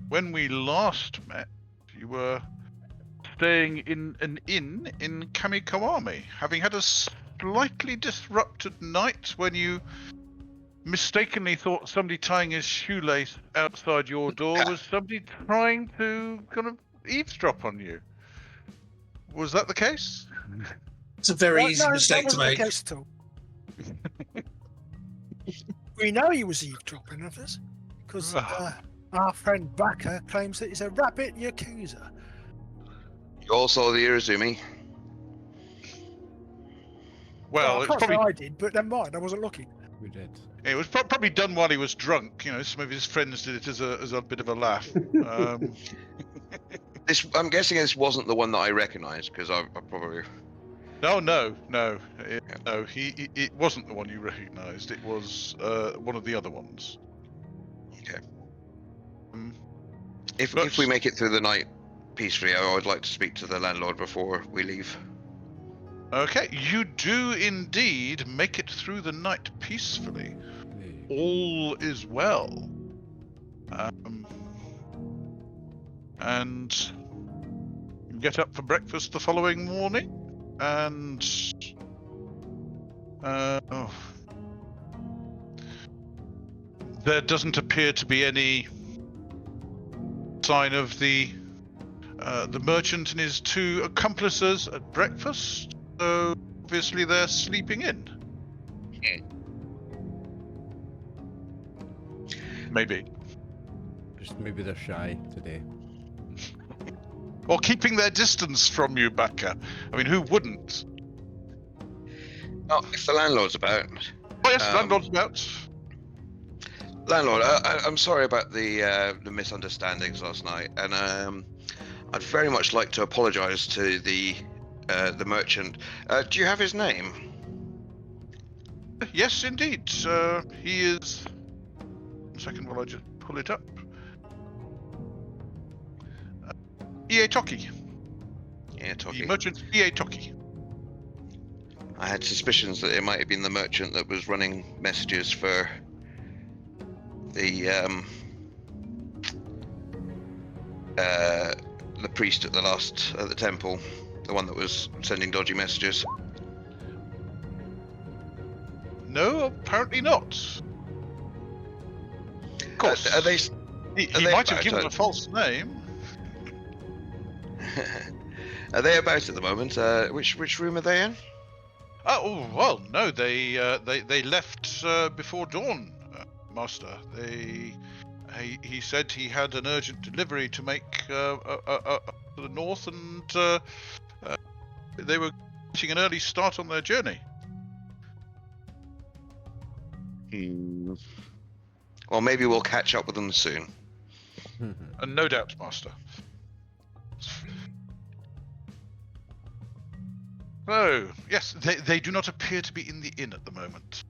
when we last met, you were staying in an inn in Kamikawami, having had a slightly disrupted night when you mistakenly thought somebody tying his shoelace outside your door was somebody trying to kind of eavesdrop on you. Was that the case? It's a very easy mistake to that wasn't make. the case at all. We know he was eavesdropping of us because our friend Baka claims that he's a rabbit Yakuza. You all saw the Irizumi. Well, I it's can't probably say I did, but never mind. I wasn't looking. We did. it was probably done while he was drunk. You know, some of his friends did it as a bit of a laugh. I'm guessing this wasn't the one that I recognised because I probably. No. It wasn't the one you recognised. It was one of the other ones. Okay. If we make it through the night peacefully, I would like to speak to the landlord before we leave. Okay, you do indeed make it through the night peacefully. All is well. And you get up for breakfast the following morning, and there doesn't appear to be any sign of the merchant and his two accomplices at breakfast. So obviously they're sleeping in. Maybe. Just maybe they're shy today. Or keeping their distance from you, Baka. I mean, who wouldn't? Oh, if the landlord's about. Oh yes, landlord's about. Landlord, I'm sorry about the misunderstandings last night, and I'd very much like to apologise to the merchant. Do you have his name? Yes, indeed. He is. 1 second while I just pull it up. Ietoki. Ietoki. The merchant Ietoki. I had suspicions that it might have been the merchant that was running messages for the priest at the temple, the one that was sending dodgy messages. No, apparently not. Of course. Are they? He they might have about given it? a false name. Are they about at the moment? Which room are they in? Oh well, no, they left before dawn, Master. He said he had an urgent delivery to make to the north, and they were getting an early start on their journey. Well, maybe we'll catch up with them soon. And no doubt, Master. So, yes, they do not appear to be in the inn at the moment.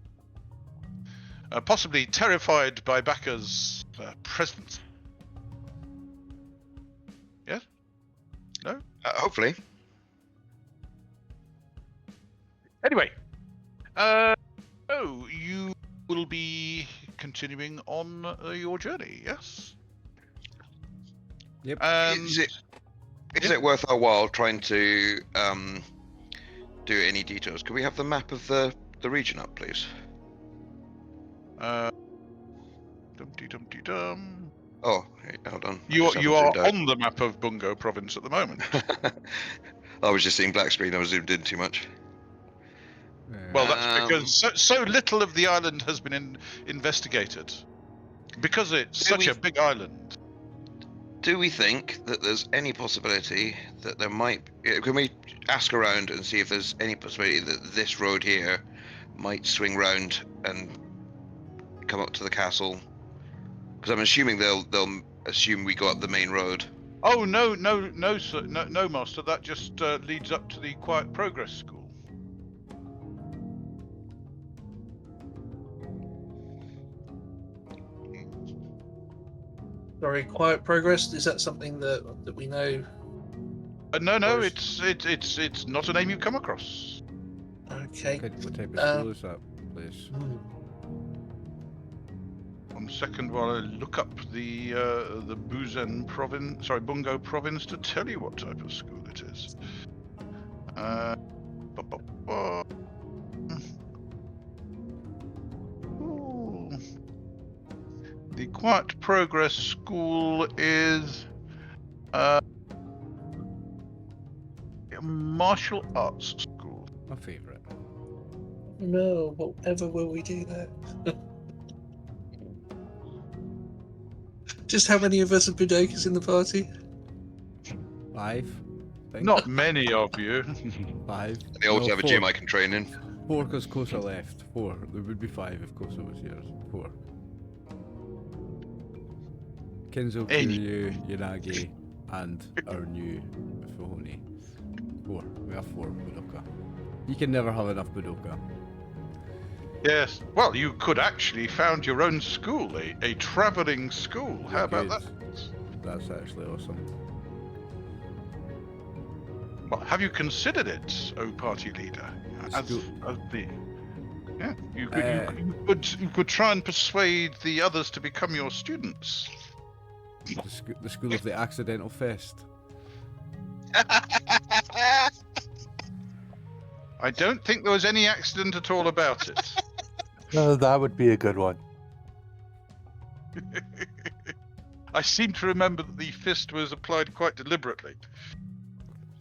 Possibly terrified by Baka's presence. Yes? No? Hopefully. Anyway, you will be continuing on your journey, yes? Yep. Is it worth our while trying to do any details? Can we have the map of the region up, please? Dum-dee-dum-dee-dum. Oh, hold on. You are on the map of Bungo province at the moment. I was just seeing black screen. I was zoomed in too much. Well, that's because so little of the island has been investigated. Because it's such a big island. Do we think that there's any possibility that there might... Can we ask around and see if there's any possibility that this road here might swing round and come up to the castle? Because I'm assuming they'll assume we go up the main road. Oh, no, sir. No, Master. That just leads up to the Quiet Progress School. Sorry, quiet progress. Is that something that we know? No, it's not a name you come across. Okay. What type of school is that, please? 1 second while I look up the Buzen province, sorry, Bungo province, to tell you what type of school it is. Ooh. The Quiet Progress School is a martial arts school. My favourite. No, whatever will we do there? Just how many of us are Budokas in the party? 5. I think. Not many of you. 5. They also No, have a 4. gym I can train in. 4 because Kosa left. 4. There would be 5 if Kosa was here. 4. Kinzo, Kyūryū, Yanagi, and our new Fuhon'i. 4. We have 4 Budoka. You can never have enough Budoka. Yes. Well, you could actually found your own school, a travelling school. How about that? That's actually awesome. Well, have you considered it, O party leader? As the yeah, you could try and persuade the others to become your students. The school of the accidental fest. I don't think there was any accident at all about it. No, that would be a good one. I seem to remember that the fist was applied quite deliberately.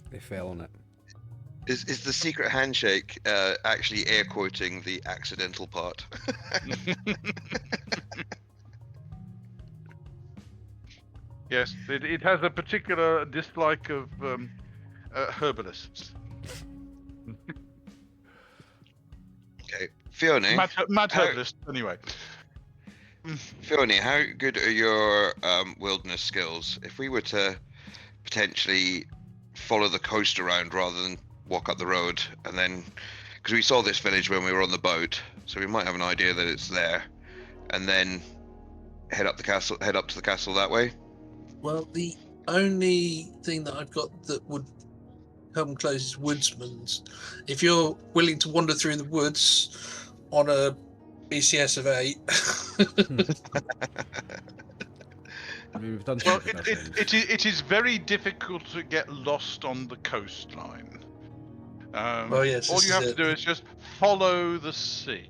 They fell on it. Is the secret handshake actually air quoting the accidental part? Yes, it has a particular dislike of herbalists. Okay, Fuhon'i. Mad herbalists, anyway. Fuhon'i, how good are your wilderness skills? If we were to potentially follow the coast around rather than walk up the road, and then, because we saw this village when we were on the boat, so we might have an idea that it's there, and then head up to the castle that way. Well, the only thing that I've got that would come close is woodsman's. If you're willing to wander through the woods on a BCS of 8. I mean, we've done Well, something it is very difficult to get lost on the coastline. Oh, yes, all this you have is to do is just follow the sea.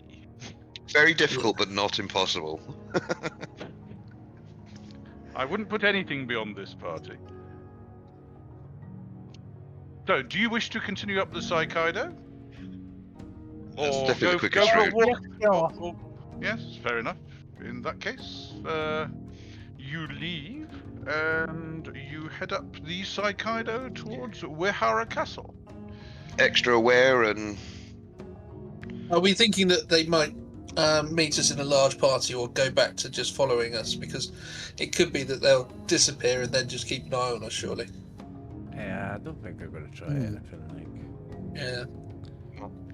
Very difficult, but not impossible. I wouldn't put anything beyond this party. So, do you wish to continue up the Saikaido? That's Or definitely the go quickest for a route. walk? Or- yes, fair enough. In that case, you leave and you head up the Saikaido towards Uehara Castle. Extra aware and Are we thinking that they might meet us in a large party or go back to just following us? Because it could be that they'll disappear and then just keep an eye on us, surely. Yeah, I don't think they're going to try anything like. Yeah.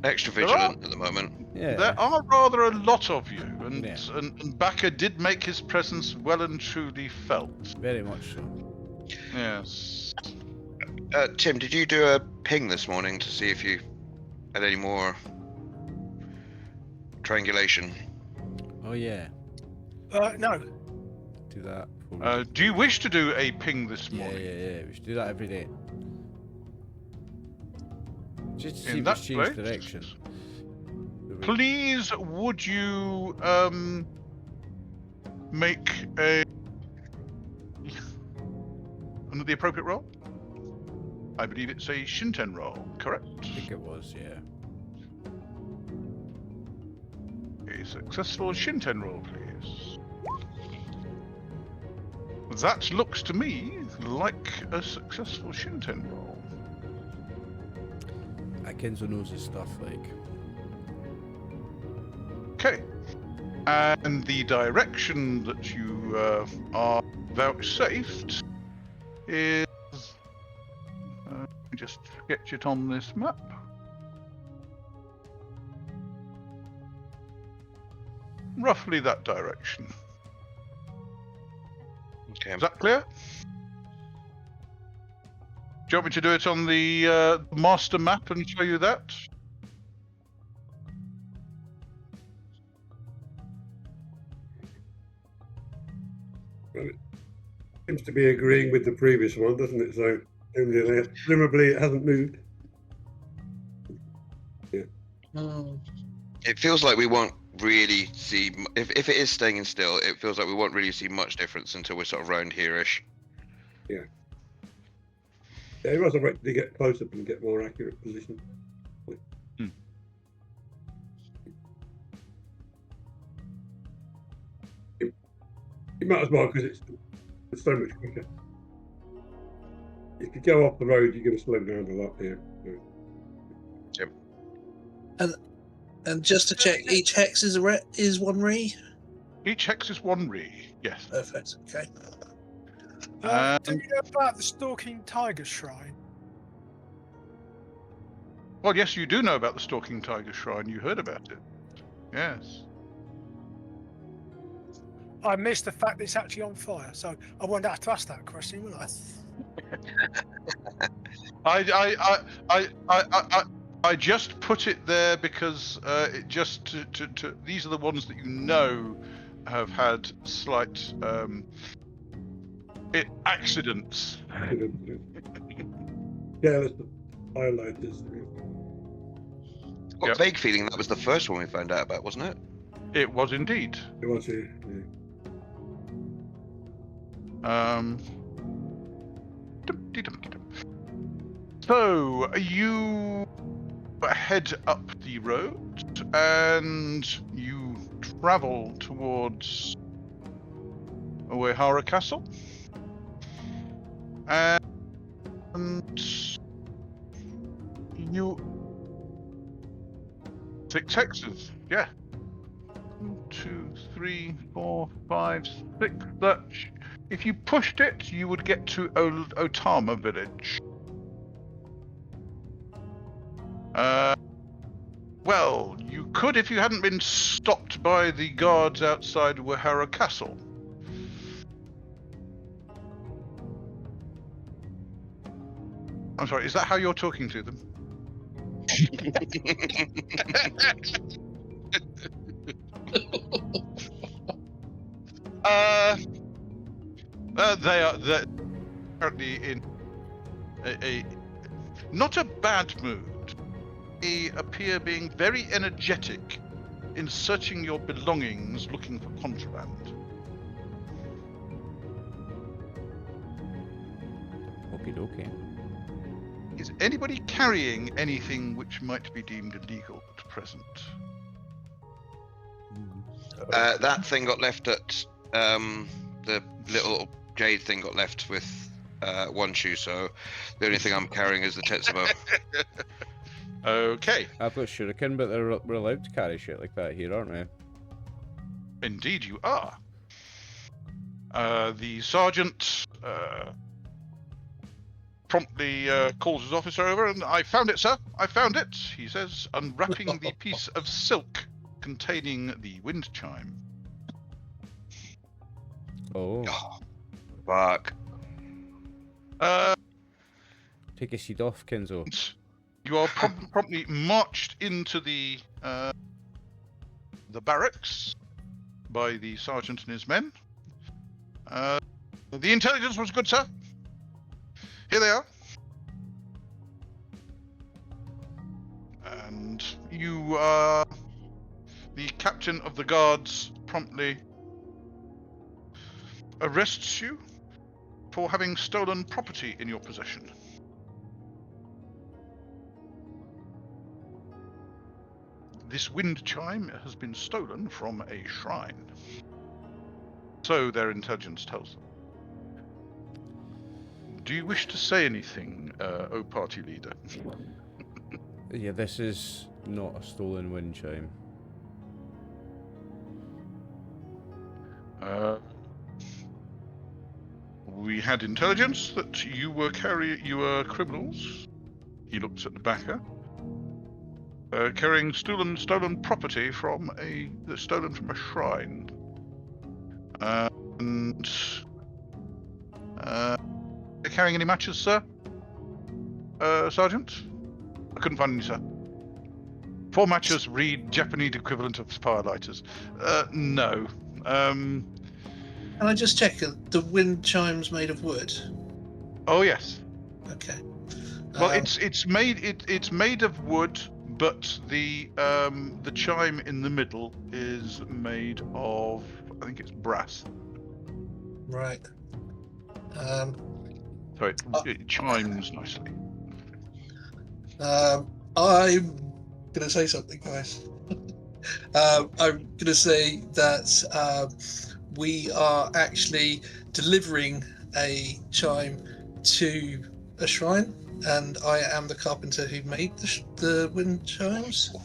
extra vigilant at the moment. Yeah. There are rather a lot of you, and, Yeah. and Baka did make his presence well and truly felt. Very much so. Yes. Tim, did you do a ping this morning to see if you had any more triangulation? Oh yeah. No. Do that. before we- Do you wish to do a ping this yeah, morning? yeah. We should do that every day. Just to see In if that it's changed case, direction. Please, would you make the appropriate roll? I believe it's a Shinten roll, correct? I think it was, yeah. A successful Shinten roll, please. That looks to me like a successful Shinten roll. Kinzo knows his stuff, like. Okay. And the direction that you are vouchsafed is... let me just sketch it on this map. Roughly that direction. Okay. Is that clear? Do you want me to do it on the master map and show you that? Seems to be agreeing with the previous one, doesn't it? So presumably it hasn't moved. Yeah. It feels like we won't really see if it is staying still. It feels like we won't really see much difference until we're sort of round here-ish. Yeah, you must have waited to get closer and get more accurate position. You might as well, because it's so much quicker. If you go off the road, you're going to slow down a lot here. Yep. And just to check, each hex is one re? Each hex is 1 re, yes. Perfect, okay. Do you know about the Stalking Tiger Shrine? Well, yes, you do know about the Stalking Tiger Shrine. You heard about it. Yes. I missed the fact that it's actually on fire, so I won't have to ask that question, will I? I just put it there because it just to these are the ones that you know have had slight accidents. Yeah, let's highlight this. I've got a vague feeling that was the first one we found out about, wasn't it? It was indeed. It was here. So you head up the road and you travel towards Uehara Castle, and you 6 hexes, yeah. 1, 2, 3, 4, 5, 6. That if you pushed it, you would get to Otama village. Well, you could if you hadn't been stopped by the guards outside Uehara Castle. I'm sorry, is that how you're talking to them? They're currently in a not a bad mood. They appear being very energetic in searching your belongings, looking for contraband. Okie dokie. Is anybody carrying anything which might be deemed illegal at present? That thing got left at the little jade thing got left with one shoe, so the only thing I'm carrying is the Tetsubo. Okay. I've got shuriken, but we're allowed to carry shit like that here, aren't we? Indeed you are. The sergeant promptly calls his officer over, and I found it, sir. I found it, he says, unwrapping the piece of silk containing the wind chime. Oh. Fuck. Take a seat off, Kinzo. You are promptly marched into the barracks by the sergeant and his men. The intelligence was good, sir. Here they are. And you the captain of the guards promptly arrests you for having stolen property in your possession. This wind chime has been stolen from a shrine. So their intelligence tells them. Do you wish to say anything, O party leader? Yeah, this is not a stolen wind chime. We had intelligence that you were criminals. He looks at the Baka. Carrying stolen property from stolen from a shrine. And carrying any matches, sir? Sergeant? I couldn't find any, sir. 4 matches read Japanese equivalent of fire lighters. No. Can I just check? The wind chime's made of wood. Oh yes. Okay. Well, it's made of wood, but the chime in the middle is made of, I think it's brass. Right. So it chimes nicely. I'm gonna say something, guys. I'm gonna say that we are actually delivering a chime to a shrine, and I am the carpenter who made the wind chimes.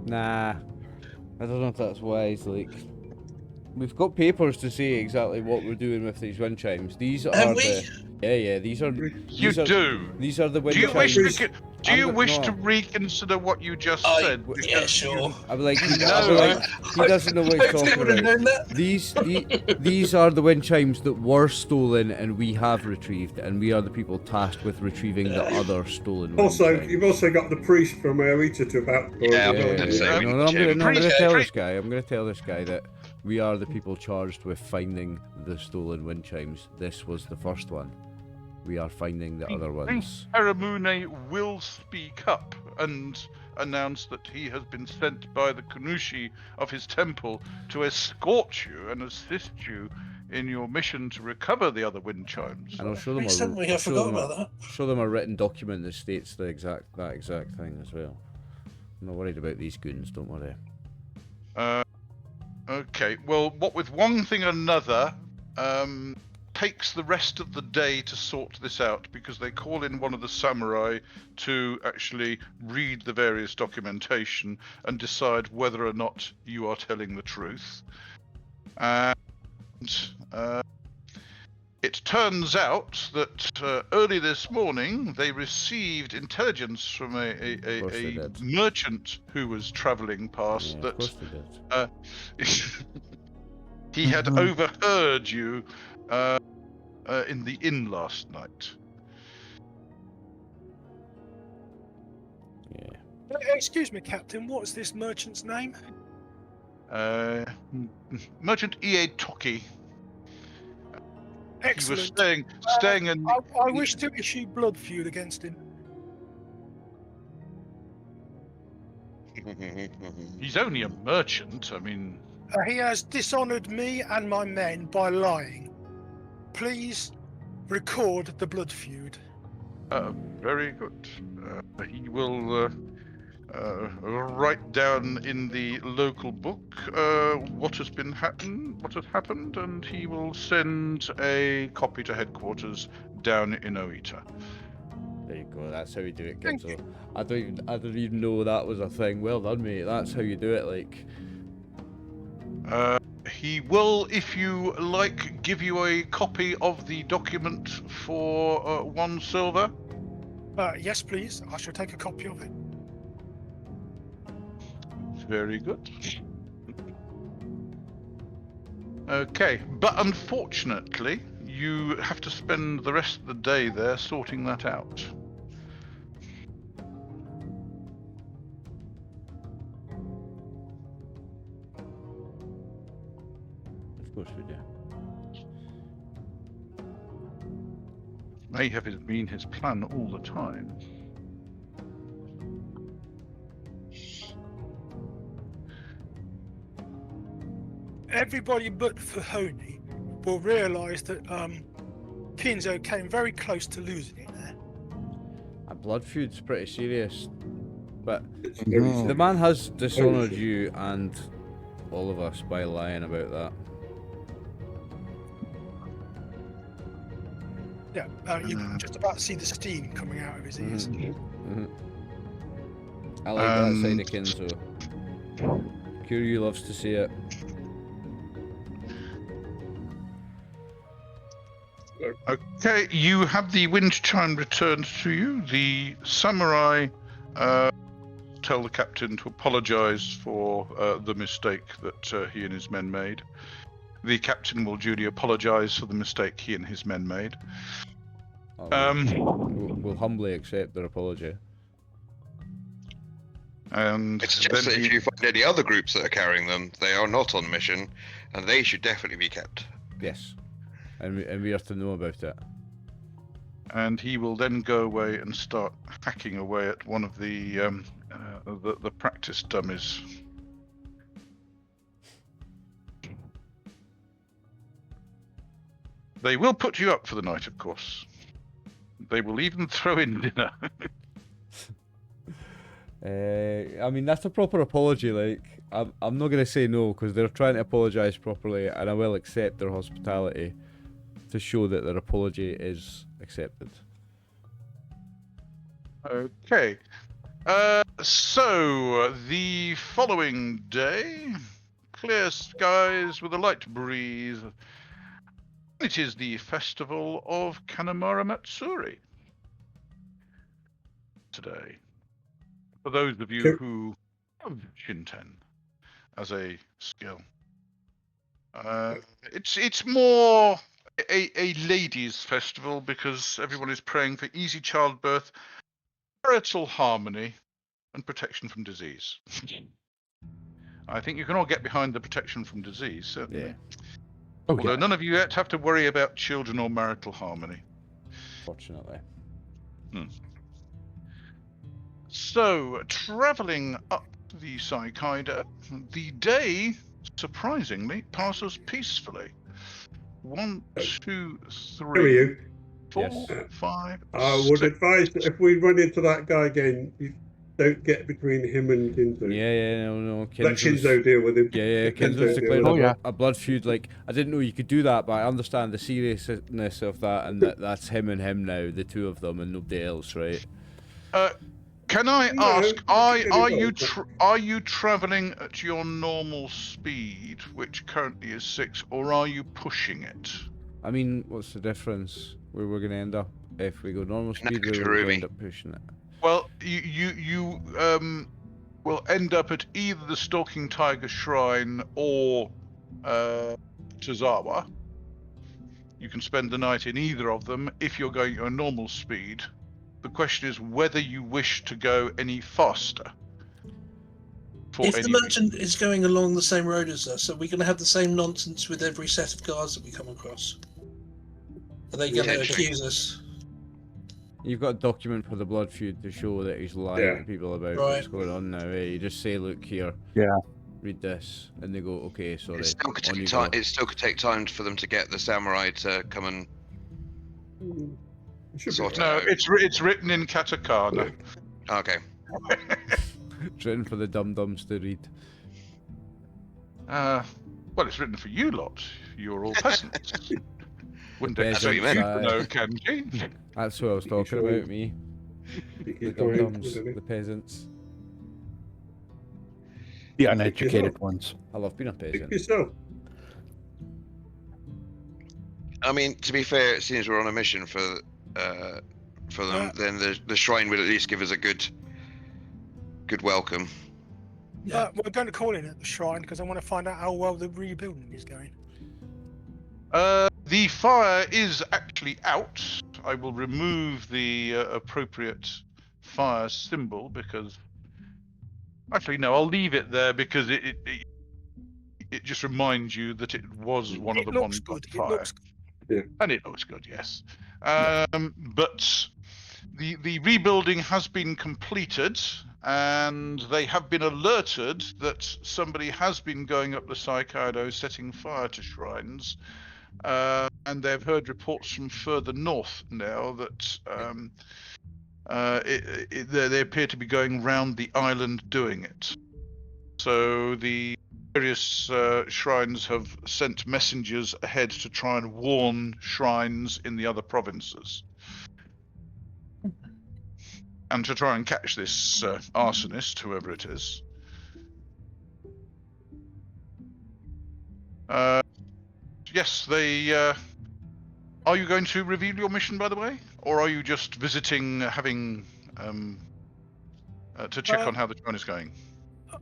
Nah, I don't know if that's wise. Like, we've got papers to say exactly what we're doing with these wind chimes. These are Have we? these are these are the wind Do you chimes. wish to reconsider what you just said? Yeah, Because sure. I'm like, he No. doesn't know what he's Hopefully talking would have about. known that. These are the wind chimes that were stolen and we have retrieved, and we are the people tasked with retrieving the other stolen wind Also, chimes. you've also got the priest from Aoita to about. Yeah, I was gonna say, we No, need I'm to gonna check. tell this guy. I'm gonna tell this guy that we are the people charged with finding the stolen wind chimes. This was the first one. We are finding the other ones. Harumi will speak up and announce that he has been sent by the Kunushi of his temple to escort you and assist you in your mission to recover the other wind chimes. And I'll show them Recently, I forgot about that. show them a written document that states that exact thing as well. I'm not worried about these goons. Don't worry. Okay, well, what with one thing and another, takes the rest of the day to sort this out, because they call in one of the samurai to actually read the various documentation and decide whether or not you are telling the truth. And it turns out that early this morning they received intelligence from a merchant who was travelling past Yeah, of course that they did. he had overheard you in the inn last night. Yeah. Excuse me, Captain. What's this merchant's name? Merchant E.A. Toki. Excellent. He was staying in. I wish to issue blood feud against him. He's only a merchant. I mean, He has dishonoured me and my men by lying. Please record the blood feud. very good. He will write down in the local book what has happened, and he will send a copy to headquarters down in Oita. There you go. That's how you do it, Thank Kinzo. I don't even know that was a thing. Well done, mate. That's how you do it. Like. He will, if you like, give you a copy of the document for 1 silver. Yes, please. I shall take a copy of it. Very good. Okay, but unfortunately, you have to spend the rest of the day there sorting that out. Of course we do. May have been his plan all the time. Everybody but Fuhon'i will realise that Kinzo came very close to losing it there. A blood feud's pretty serious, but It's very the serious. man has dishonoured you and all of us by lying about that. Yeah, you can just about see the steam coming out of his ears. I like that side of Kinzo. Kyūryū loves to see it. Okay, you have the wind chime returned to you. The samurai tell the captain to apologise for the mistake that he and his men made. The captain will duly apologise for the mistake he and his men made. We'll humbly accept their apology. And It's just then that if you find any other groups that are carrying them, they are not on mission, and they should definitely be kept. Yes. And we have to know about it. and he will then go away and start hacking away at one of the practice dummies. They will put you up for the night, of course. They will even throw in dinner. I mean, that's a proper apology. Like, I'm not gonna say no because they're trying to apologise properly, and I will accept their hospitality to show that their apology is accepted. Okay. So the following day, clear skies with a light breeze. It is the festival of Kanamura Matsuri today. For those of you Sure. who have Shinten as a skill, it's more a ladies' festival because everyone is praying for easy childbirth, marital harmony, and protection from disease. I think you can all get behind the protection from disease, certainly. Yeah. Oh, Although yeah. none of you yet have to worry about children or marital harmony. Fortunately. So, travelling up the Saikaido, the day, surprisingly, passes peacefully. 1, 2, 3, Kyūryū, 4, Yes. 5, I would 6. advise that if we run into that guy again, you don't get between him and Kinzo. Yeah, no. Let Kinzo's, Kinzo deal with him. yeah, Let Kinzo's deal declared with Oh, him. yeah. a blood feud. Like, I didn't know you could do that, but I understand the seriousness of that, and that's him and him now, the two of them, and nobody else, right? Can I No, ask, get are you involved, are you travelling at your normal speed, which currently is 6, or are you pushing it? I mean, what's the difference? Where we're gonna end up if we go normal speed? Connect Where we're Harumi. gonna end up pushing it? Well, you will end up at either the Stalking Tiger Shrine or Tozawa. You can spend the night in either of them if you're going at your normal speed. The question is whether you wish to go any faster. For If any the reason. merchant is going along the same road as us, are we going to have the same nonsense with every set of guards that we come across? Are they going to Potentially. accuse us? You've got a document for the blood feud to show that he's lying Yeah. to people about Right. what's going on now. Eh? You just say, "Look here, Yeah. read this," and they go, "Okay, sorry." It still could on take you time. go. It still could take time for them to get the samurai to come and It should be sort it No, out. it's written in katakana. Okay. It's written for the dum-dums to read. Well, it's written for you lot. You're all peasants. Wouldn't Peasants, expect you to aye. know, can you? That's what I was talking sure? about, me. Speak The his mind, dum-dums, isn't it? the peasants. The uneducated ones. I love being a Speak peasant. for yourself. I mean, to be fair, it seems we're on a mission for them. Then the shrine would at least give us a good welcome. Yeah. We're going to call in at the shrine because I want to find out how well the rebuilding is going. The fire is actually out. I will remove the appropriate fire symbol because... Actually, no, I'll leave it there because it just reminds you that it was one of It the looks ones on good. It fire. looks good. And it looks good, yes. But the rebuilding has been completed, and they have been alerted that somebody has been going up the Saikaido setting fire to shrines, and they've heard reports from further north now that they appear to be going round the island doing it. So the various shrines have sent messengers ahead to try and warn shrines in the other provinces. And to try and catch this arsonist, whoever it is. Yes, they... Are you going to reveal your mission, by the way? Or are you just visiting, having... to check on how the shrine is going?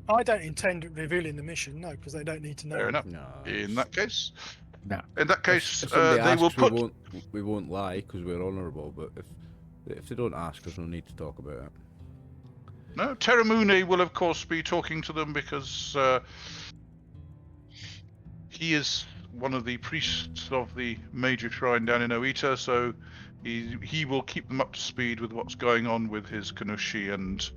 I don't intend revealing the mission, no, because they don't need to know. Fair enough. No. In that case... No. In that case, if somebody they will asks, put... we won't lie because we're honourable. But if they don't ask, there's no need to talk about it. No, Teramune will of course be talking to them because he is one of the priests of the major shrine down in Oita, so he will keep them up to speed with what's going on with his Kanushi and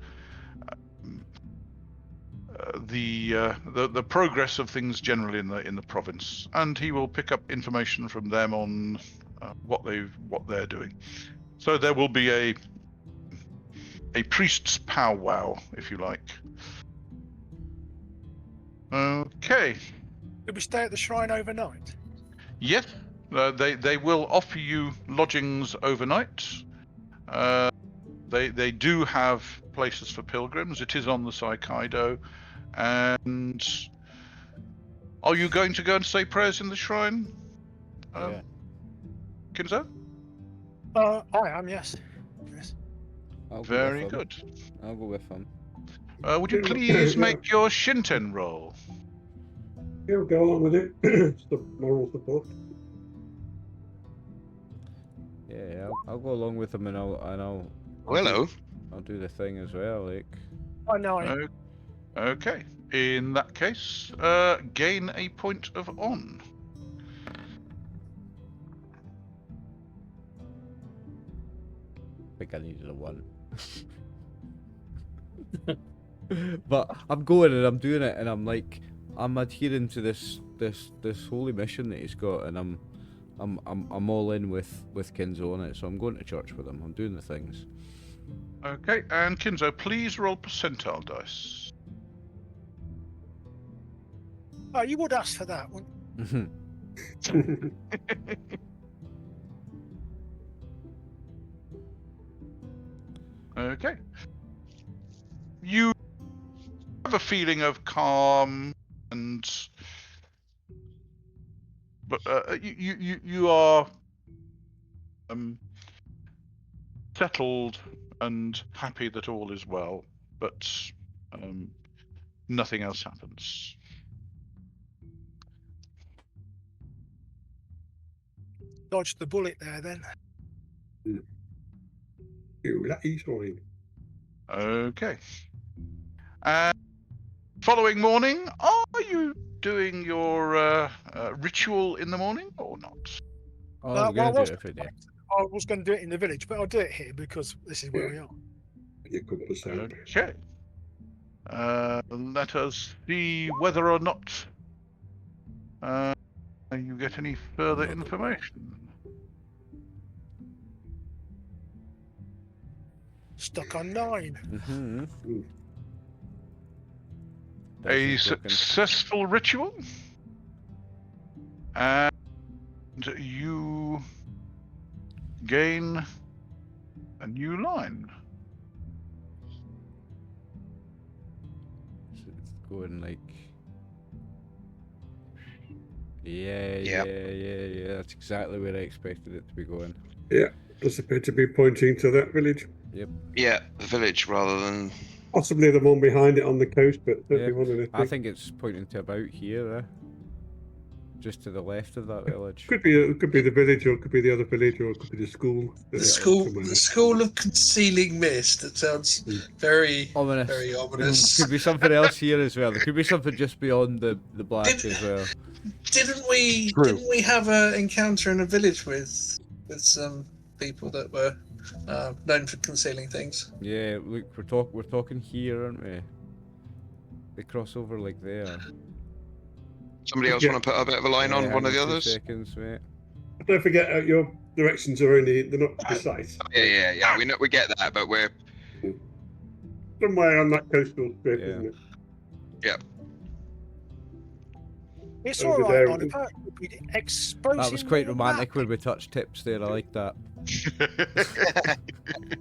the progress of things generally in the province, and he will pick up information from them on what they're doing. So there will be a priest's powwow, if you like. Okay. Did we stay at the shrine overnight? Yes, they will offer you lodgings overnight. They do have places for pilgrims. It is on the Saikaido. And are you going to go and say prayers in the shrine, Yeah. Kinzo? I am, yes. Yes. I'll go Very with him. good. I'll go with him. Would you please make your Shinten roll? Yeah, we'll go along with it. Moral support. Yeah, I'll go along with him, and I'll Hello. I'll do the thing as well, like. I know. Okay. In that case, gain a point of on. I think I needed a 1. But I'm going and I'm doing it, and I'm like, I'm adhering to this holy mission that he's got, and I'm all in with Kinzo on it. So I'm going to church with him. I'm doing the things. Okay, and Kinzo, please roll percentile dice. Oh, you would ask for that, wouldn't Mhm. Okay. You have a feeling of calm but you are settled and happy that all is well, but nothing else happens. dodge the bullet there then? That is fine. Okay. And following morning, are you doing your ritual in the morning or not? Oh, Well, I'm gonna do I was- it every day. I was going to do it in the village, but I'll do it here because this is where we are. Your compass out. Okay. Let us see whether or not you get any further information. Stuck on 9. Mm-hmm. A successful ritual, and you gain a new line. So it's going like. Yeah. That's exactly where I expected it to be going. Yeah, does appear to be pointing to that village. Yeah, the village rather than. Possibly the one behind it on the coast, but certainly Yeah, one of the I think it's pointing to about here, just to the left of that village. Could be the village, or it could be the other village, or it could be the school. The school of concealing mist. That sounds very Ominous. very ominous. Could be something else here as well. There could be something just beyond the black as well. Didn't we have an encounter in a village with some people that were known for concealing things? Yeah, look, we're talking here, aren't we? They cross over like there. Somebody else want to put a bit of a line on one of the others? 2 seconds, mate. Don't forget, your directions are they're not precise. Yeah. We get that, but we're. Somewhere on that coastal strip, Yeah. isn't it? Yeah. It's Over all there. right, Oliver. We'll be exposing That was quite the romantic map. when we touched tips there. I like that.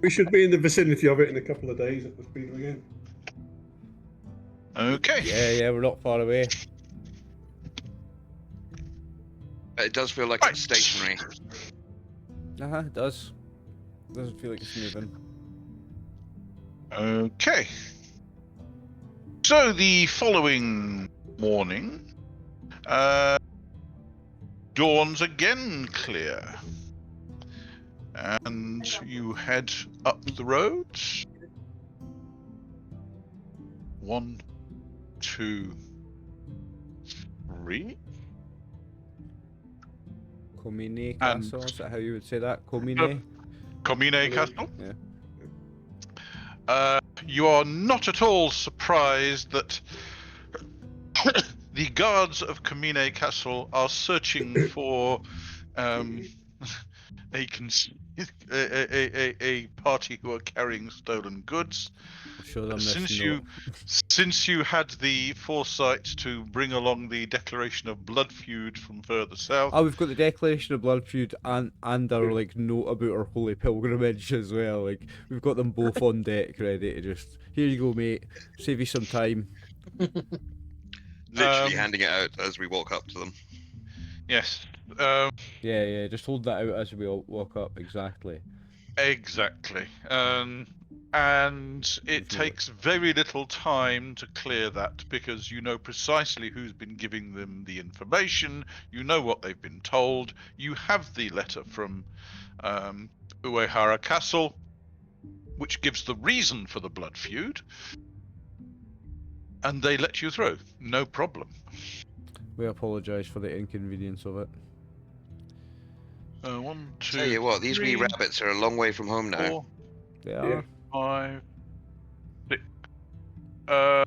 We should be in the vicinity of it in a couple of days at the speed again. Okay. Yeah, we're not far away. It does feel like it's stationary. It does. Doesn't feel like it's moving. Okay. So the following morning, dawn's again clear, and you head up the road. 1, 2, 3. Komine And- Castle, is that how you would say that? Komine? Komine Castle. Yeah. You are not at all surprised that the guards of Komine Castle are searching for a party who are carrying stolen goods. I'll show them this Since you had the foresight to bring along the declaration of blood feud from further south. Oh, we've got the Declaration of Blood Feud and our like note about our holy pilgrimage as well. Like we've got them both on deck, ready to just here you go, mate. Save you some time. Literally handing it out as we walk up to them. Yes. Yeah, just hold that out as we all walk up. Exactly. Exactly. And it takes very little time to clear that because you know precisely who's been giving them the information, you know what they've been told, you have the letter from Uehara Castle, which gives the reason for the blood feud, and they let you through. No problem. We apologise for the inconvenience of it. 1, 2, Tell you what, these wee 3, rabbits are a long way from home now. 4, They are. 5, 6.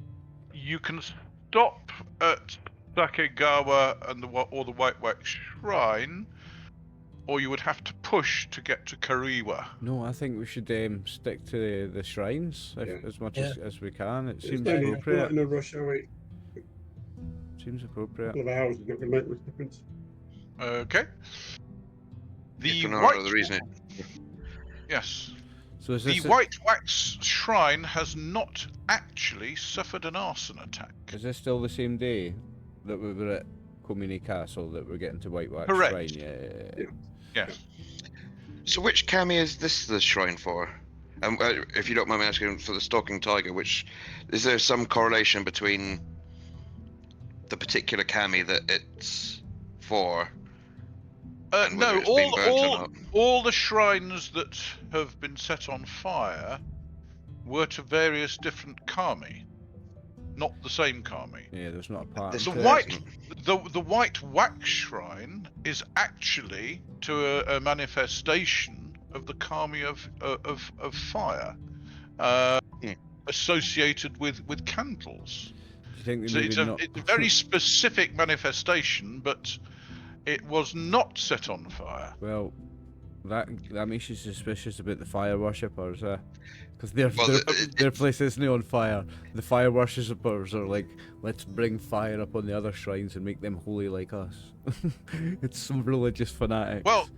You can stop at Sakegawa and the White Wax Shrine, or you would have to push to get to Kyūryū. No, I think we should stick to the shrines as much as we can. It seems We're not appropriate. in a rush, are we? Seems appropriate. A couple of hours is not going to make much difference. Okay. The For no white other reason. Yes. So is The this White Wax Shrine has not actually suffered an arson attack. is this still the same day that we were at Komine Castle that we're getting to White Wax Correct. Shrine? Yeah. Yes. So which kami is this the shrine for? If you don't mind me asking, for the stalking tiger, which is there some correlation between the particular kami that it's for? And whether No, it's been burnt or not? all the shrines that have been set on fire were to various different kami, not the same kami. Yeah, there's not a pattern. This The to it. white, the White Wax Shrine is actually to a manifestation of the kami of fire, associated with candles. Do you think they So maybe it's not? a very specific manifestation, but it was not set on fire. Well, that makes you suspicious about the fire worshippers, because their place isn't on fire. The fire worshippers are like, let's bring fire up on the other shrines and make them holy like us. It's some religious fanatics. Well,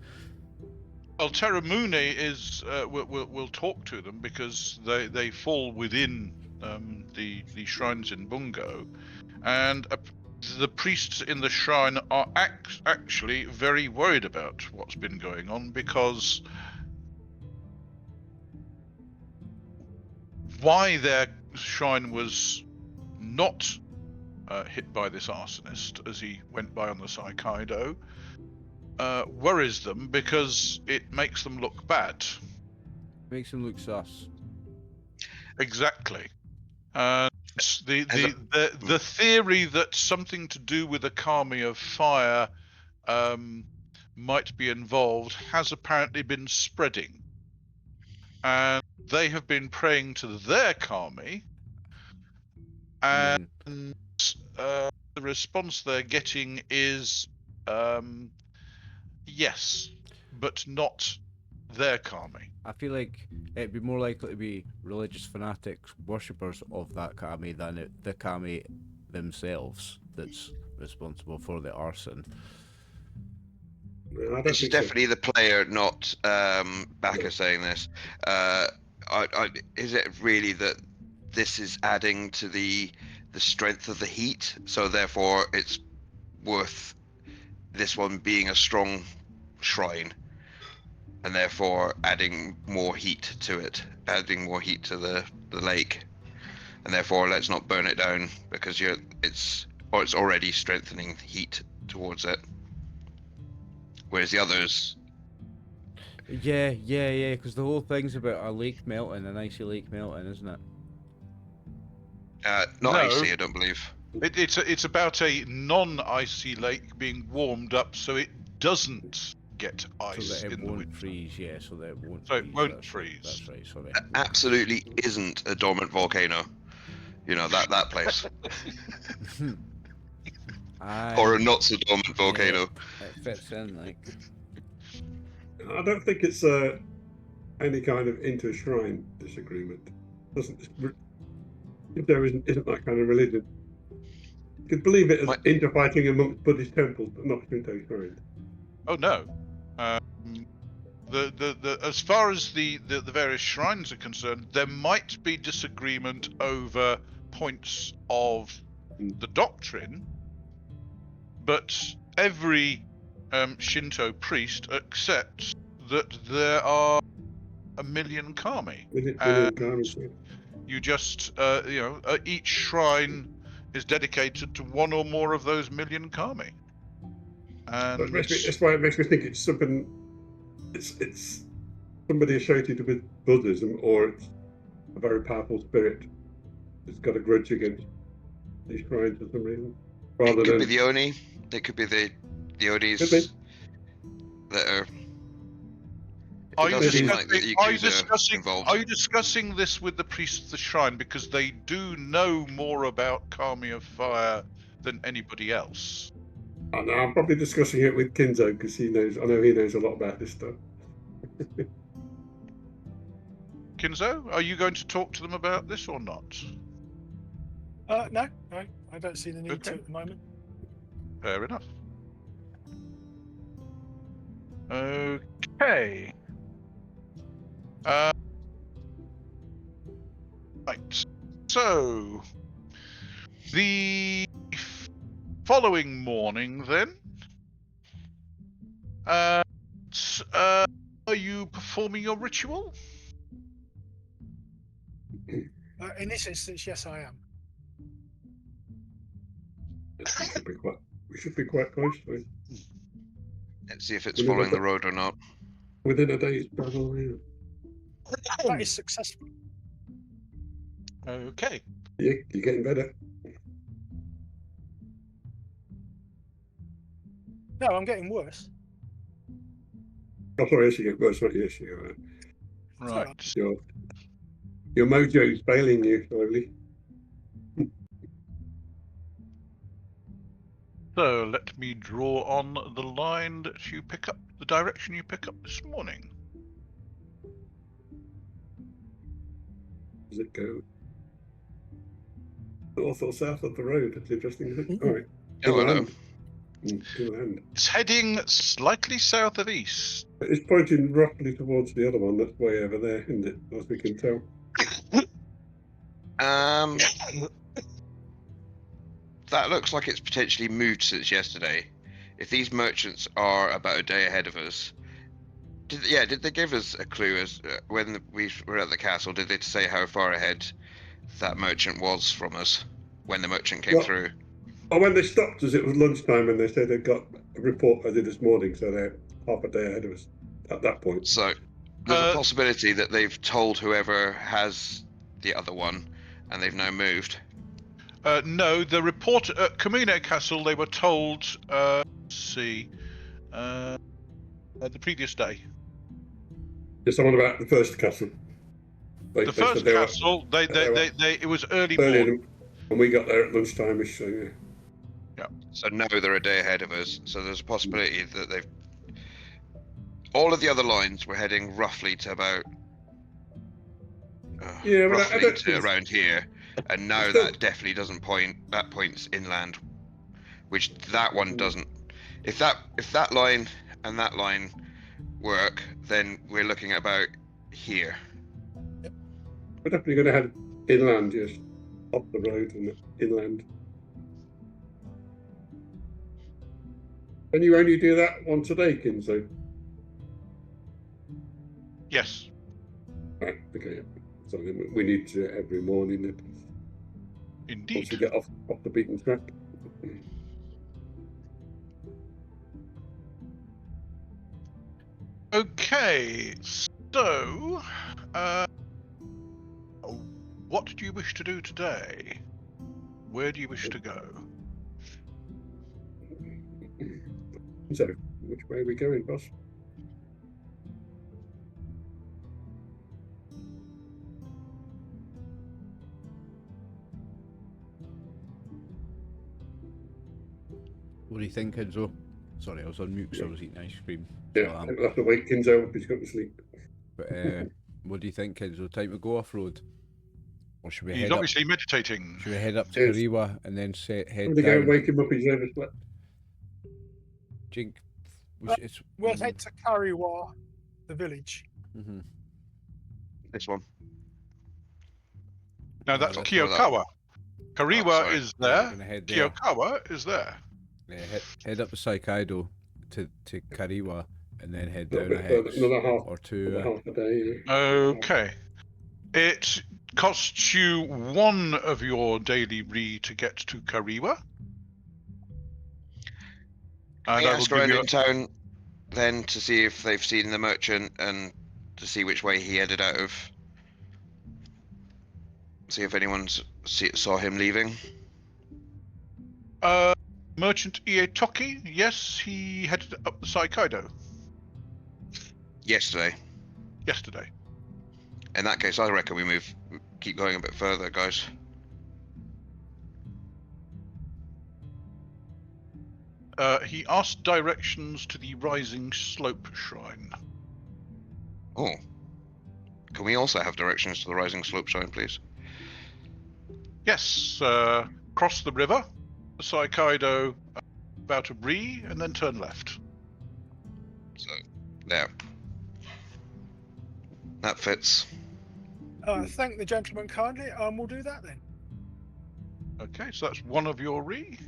Terramune is we'll talk to them because they fall within the shrines in Bungo, and the priests in the shrine are actually very worried about what's been going on, because why their shrine was not hit by this arsonist as he went by on the Saikaido worries them, because it makes them look bad. Makes them look sus. Exactly. The theory that something to do with the kami of fire might be involved has apparently been spreading, and they have been praying to their kami, and the response they're getting is yes, but not their kami. I feel like it'd be more likely to be religious fanatics, worshippers of that kami, than the kami themselves that's responsible for the arson. No, I don't This is think so. definitely the player, not Baka saying this. Is it really that this is adding to the strength of the heat, so therefore it's worth this one being a strong shrine, and therefore adding more heat to it, adding more heat to the lake, and therefore let's not burn it down because it's already strengthening heat towards it, whereas the others. Yeah, because the whole thing's about a lake melting, an icy lake melting, isn't it? Not No. icy, I don't believe. It's about a non-icy lake being warmed up so it doesn't get So ice that it in the won't winter. freeze, yeah, so that it won't So freeze. it won't That's right, freeze. That's right, sorry. Absolutely isn't a dormant volcano. You know, that place. Or a not so dormant volcano. Yeah, it fits in, like. I don't think it's any kind of inter-shrine disagreement. There isn't that kind of religion. You could believe it as interfighting amongst Buddhist temples, but not inter-shrine. Oh no. The as far as the various shrines are concerned, there might be disagreement over points of the doctrine, but every Shinto priest accepts that there are a million kami. You just each shrine is dedicated to one or more of those million kami. And that's why it makes me think it's something. It's somebody associated with Buddhism, or it's a very powerful spirit that's got a grudge against these shrines for some reason. It could be the Oni. It could be the Onis that are. Are you involved. discussing this with the priests of the shrine because they do know more about Kami of Fire than anybody else? I know, I'm probably discussing it with Kinzo because he knows. I know he knows a lot about this stuff. Kinzo, are you going to talk to them about this or not? No, I don't see the need to at the moment. Fair enough. Okay. Right. So, the following morning, then, are you performing your ritual? In this instance, yes, I am. We should be quite close to it. Let's see if it's following the road or not. Within a day's travel, yeah. That is successful. Okay. You're getting better. No, I'm getting worse. Oh, sorry, yes, you get worse, not yes, you Right. Your mojo is failing you slowly. So let me draw on the line that you pick up, the direction you pick up this morning. Does it go north or south of the road? That's interesting. All right. Hello. Inland. It's heading slightly south of east. It's pointing roughly towards the other one. That's way over there, isn't it? As we can tell. That looks like it's potentially moved since yesterday. If these merchants are about a day ahead of us, did they give us a clue as when we were at the castle? Did they say how far ahead that merchant was from us when the merchant came through? Oh, when they stopped us, it was lunchtime, and they said they got a report I did this morning, so they're half a day ahead of us at that point. So there's a possibility that they've told whoever has the other one, and they've now moved. No, the report at Kamine Castle, they were told, the previous day. There's someone about the first castle. The first castle, it was early morning. And we got there at lunchtime-ish, so yeah. Yeah. So now they're a day ahead of us. So there's a possibility that they've... All of the other lines were heading roughly to about... roughly to around here. And now that definitely doesn't point... That points inland. Which that one doesn't. If that line and that line work, then we're looking at about here. Yep. We're definitely going to head inland, yes. Up the road and inland. And you only do that once a day, Kinzo? Yes. Right, okay. So we need to every morning. Indeed. Once we get off the beaten track. Okay, so what do you wish to do today? Where do you wish to go? So, which way are we going, boss? What do you think, Kinzo? Sorry, I was on mute because I was eating ice cream. Yeah, we'll have to wait Kinzo up. He's got to sleep. But what do you think, Kinzo? Time to go off road, or should we He's head up? obviously meditating. Should we head up to Yes. Kyūryū and then head Somebody go and down? wake him up. He's overslept. Jink. We'll head to Kyūryū, the village. Mm-hmm. This one. No, that's that's Kiyokawa. Kyūryū sorry. is there. Gonna head there. Kiyokawa is there. Yeah, head up to Saikaido to Kyūryū and then head A down little a bit further, hex another half, or another two. half a day. Yeah. Okay. It costs you 1 of your daily re to get to Kyūryū. I And I will asked give around you in town then to see if they've seen the merchant and to see which way he headed out of. See if anyone's saw him leaving. Merchant Ietoki, yes, he headed up the Saikaido Yesterday. yesterday. In that case, I reckon we keep going a bit further, guys. He asked directions to the Rising Slope Shrine. Oh. Can we also have directions to the Rising Slope Shrine, please? Yes, cross the river, the Saikaido, about a re, and then turn left. So, there. That fits. Thank the gentleman kindly. We'll do that then. Okay, so that's 1 of your re.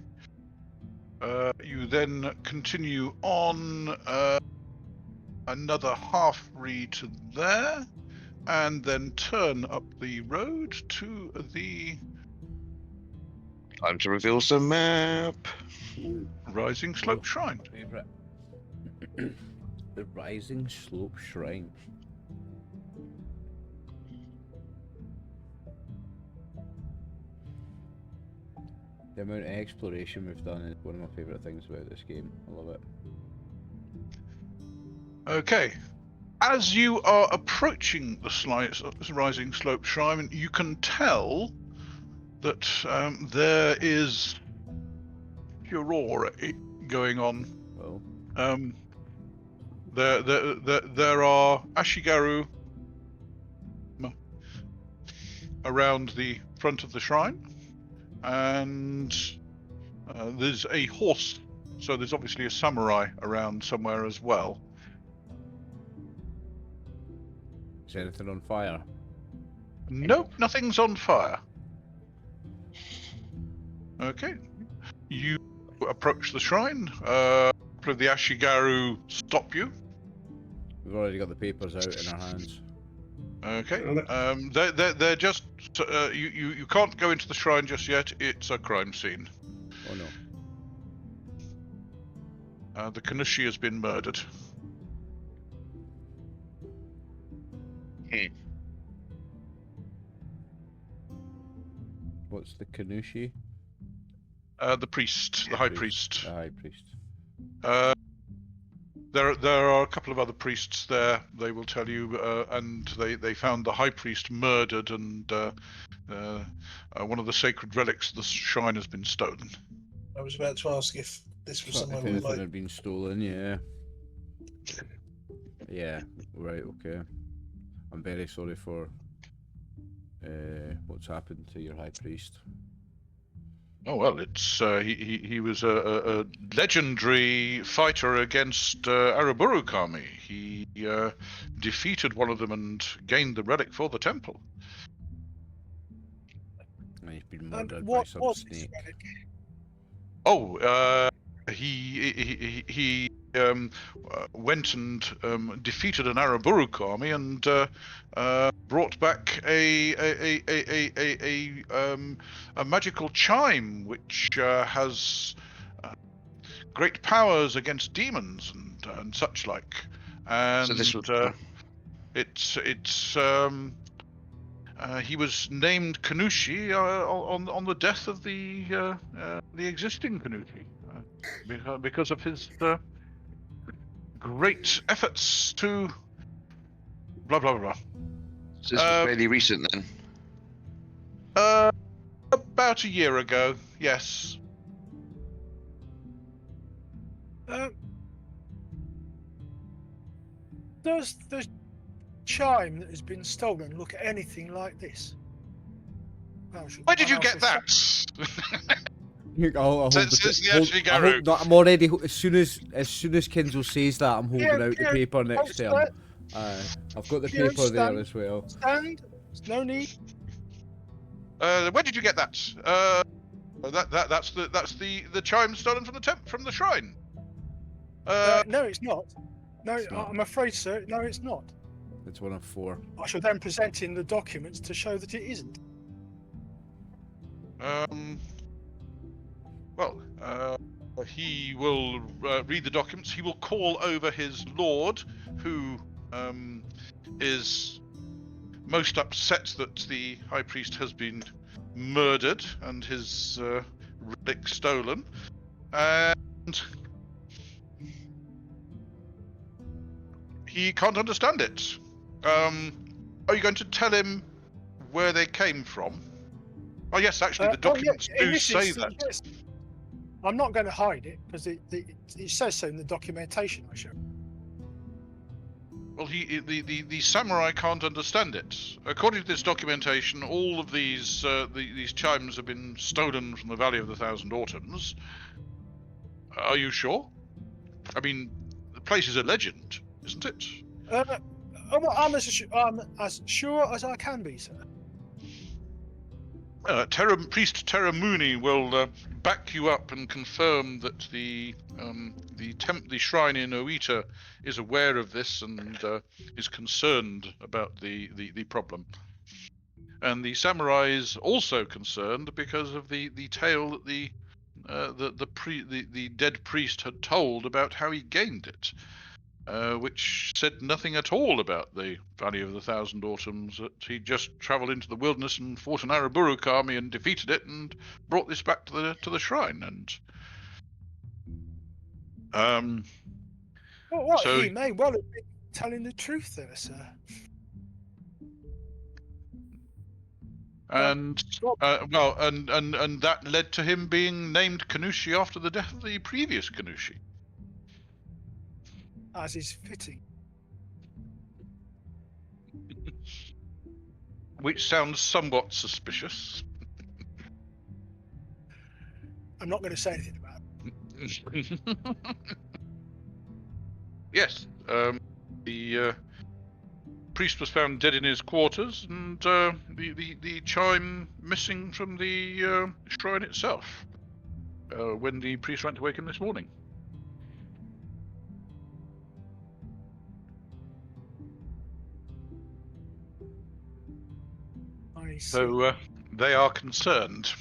You then continue on another half re to there, and then turn up the road to the Time to reveal some map. Rising Slope Shrine. Favorite. The Rising Slope Shrine. The amount of exploration we've done is one of my favourite things about this game. I love it. Okay. As you are approaching the Rising Slope Shrine, you can tell that there is furore going on. Well, There are Ashigaru around the front of the shrine, and there's a horse, so there's obviously a samurai around somewhere as well. is anything on fire? Nope, nothing's on fire. Okay. You approach the shrine. A couple of the Ashigaru stop you. We've already got the papers out in our hands. Okay. They're just. You can't go into the shrine just yet. It's a crime scene. Oh no. The Kanushi has been murdered. What's the Kanushi? The priest, the high priest. The high priest. There are a couple of other priests there. They will tell you, and they found the high priest murdered, and one of the sacred relics of the shrine has been stolen. I was about to ask if this was If someone anything like. had been stolen, yeah. Yeah, right, okay. I'm very sorry for what's happened to your high priest. Oh well, it's he was a legendary fighter against Araburu Kami. He defeated one of them and gained the relic for the temple. And he's been And murdered by what some was this snake. relic? Oh, he went and defeated an Araburu Kami and brought back a magical chime which has great powers against demons and such like. And So this was he was named Kanushi on the death of the existing Kanushi, because of his great efforts to blah blah blah. So this was fairly recent then. About a year ago, yes. Does the chime that has been stolen look anything like this? Where did you get that? I'll hold Says the hold, actually I Garou. hope that I'm already. As soon as Kinzo says that, I'm holding out the paper next to him. I've got the paper there as well. Stand. No need. Where did you get that? That's the chime stolen from the shrine. No, it's not. No, It's not. I'm afraid, sir. No, it's not. It's one of 4. I shall then present in the documents to show that it isn't. Well, he will read the documents. He will call over his lord, who is most upset that the high priest has been murdered and his relic stolen, and he can't understand it. Are you going to tell him where they came from? Oh yes, actually, the documents do say that. Yes. I'm not going to hide it because it says so in the documentation I show. Well, the samurai can't understand it. According to this documentation, all of these chimes have been stolen from the Valley of the Thousand Autumns. Are you sure? I mean, the place is a legend, isn't it? I'm as sure as I can be, sir. Priest Terramuni will back you up and confirm that the shrine in Oita is aware of this and is concerned about the problem. And the samurai is also concerned because of the tale that the dead priest had told about how he gained it, which said nothing at all about the Valley of the Thousand Autumns, that he just travelled into the wilderness and fought an Araburuk army and defeated it and brought this back to the shrine. And so he may well have been telling the truth there, sir. And and that led to him being named Kanushi after the death of the previous Kanushi. As is fitting. Which sounds somewhat suspicious. I'm not going to say anything about it. Yes, the priest was found dead in his quarters, and the chime missing from the shrine itself when the priest went to wake him this morning. I see. So they are concerned.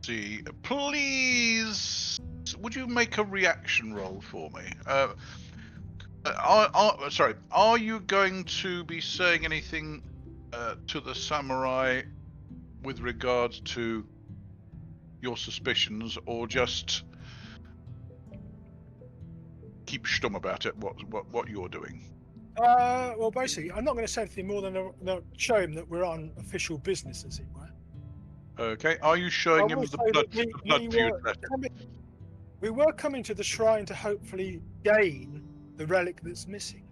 See, please, would you make a reaction roll for me? Are you going to be saying anything to the samurai with regards to your suspicions, or just keep stum about it? What you're doing? Well, basically, I'm not going to say anything more than show him that we're on official business, as it were. Okay. Are you showing him the blood feud letter? We were coming to the shrine to hopefully gain the relic that's missing.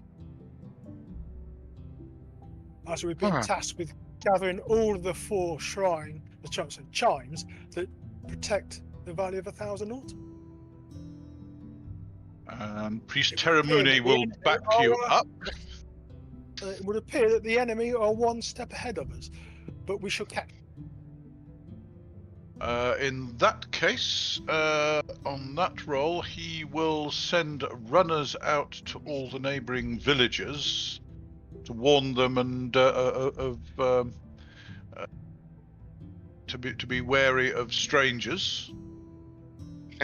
As we've been tasked with gathering all of the 4 chimes that protect the Valley of 1,000 Autumns. And Priest Terramuni will back you up. It would appear that the enemy are one step ahead of us, but we shall catch them. In that case, on that roll, he will send runners out to all the neighbouring villages to warn them and of to be wary of strangers.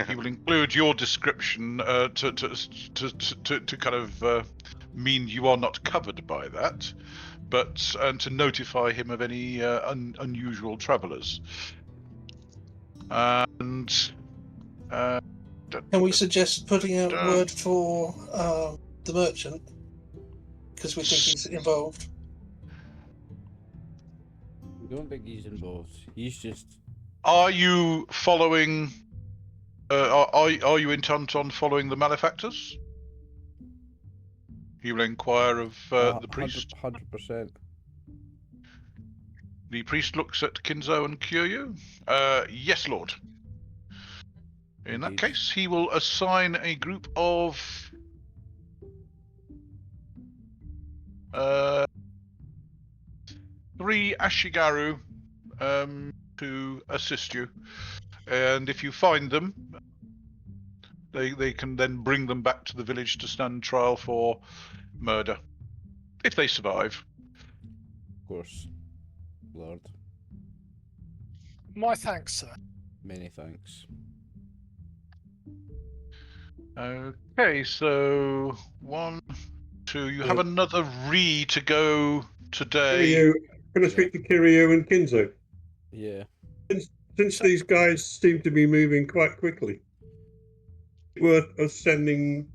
He will include your description to kind of mean you are not covered by that, and to notify him of any unusual travellers. And Can we suggest putting out word for the merchant? Because we think he's involved. We don't think he's involved. He's just. Are you following? Are you intent on following the malefactors? He will inquire of the priest. 100%. The priest looks at Kinzo and Kyūryū. Yes, Lord. In that case, he will assign a group of 3 Ashigaru to assist you, and if you find them, they can then bring them back to the village to stand trial for murder, if they survive. Of course, Lord. My thanks, sir. Many thanks. Okay, so 1, 2. You have another re to go today. Kyūryū, can I speak to Kyūryū and Kinzo? Yeah. Since these guys seem to be moving quite quickly, it's worth us sending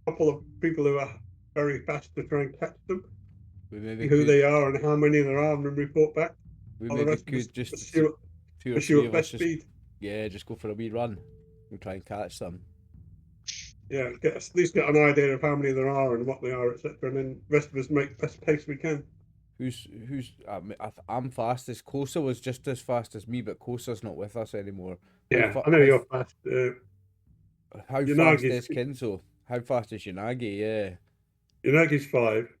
a couple of people who are very fast to try and catch them, We maybe see who could, they are and how many there are, and report back. we All the maybe rest of us could just pursue two or pursue three at of us best just speed. just go for a wee run and try and catch them. Yeah, at least get an idea of how many there are and what they are, etc. And then the rest of us make best pace we can. Who's I'm fastest. Kosa was just as fast as me, but Kosa's not with us anymore. Yeah, I know you're fast. How fast Yanagi's- is Kinzo? How fast is Yanagi? Yeah. Yanagi's 5.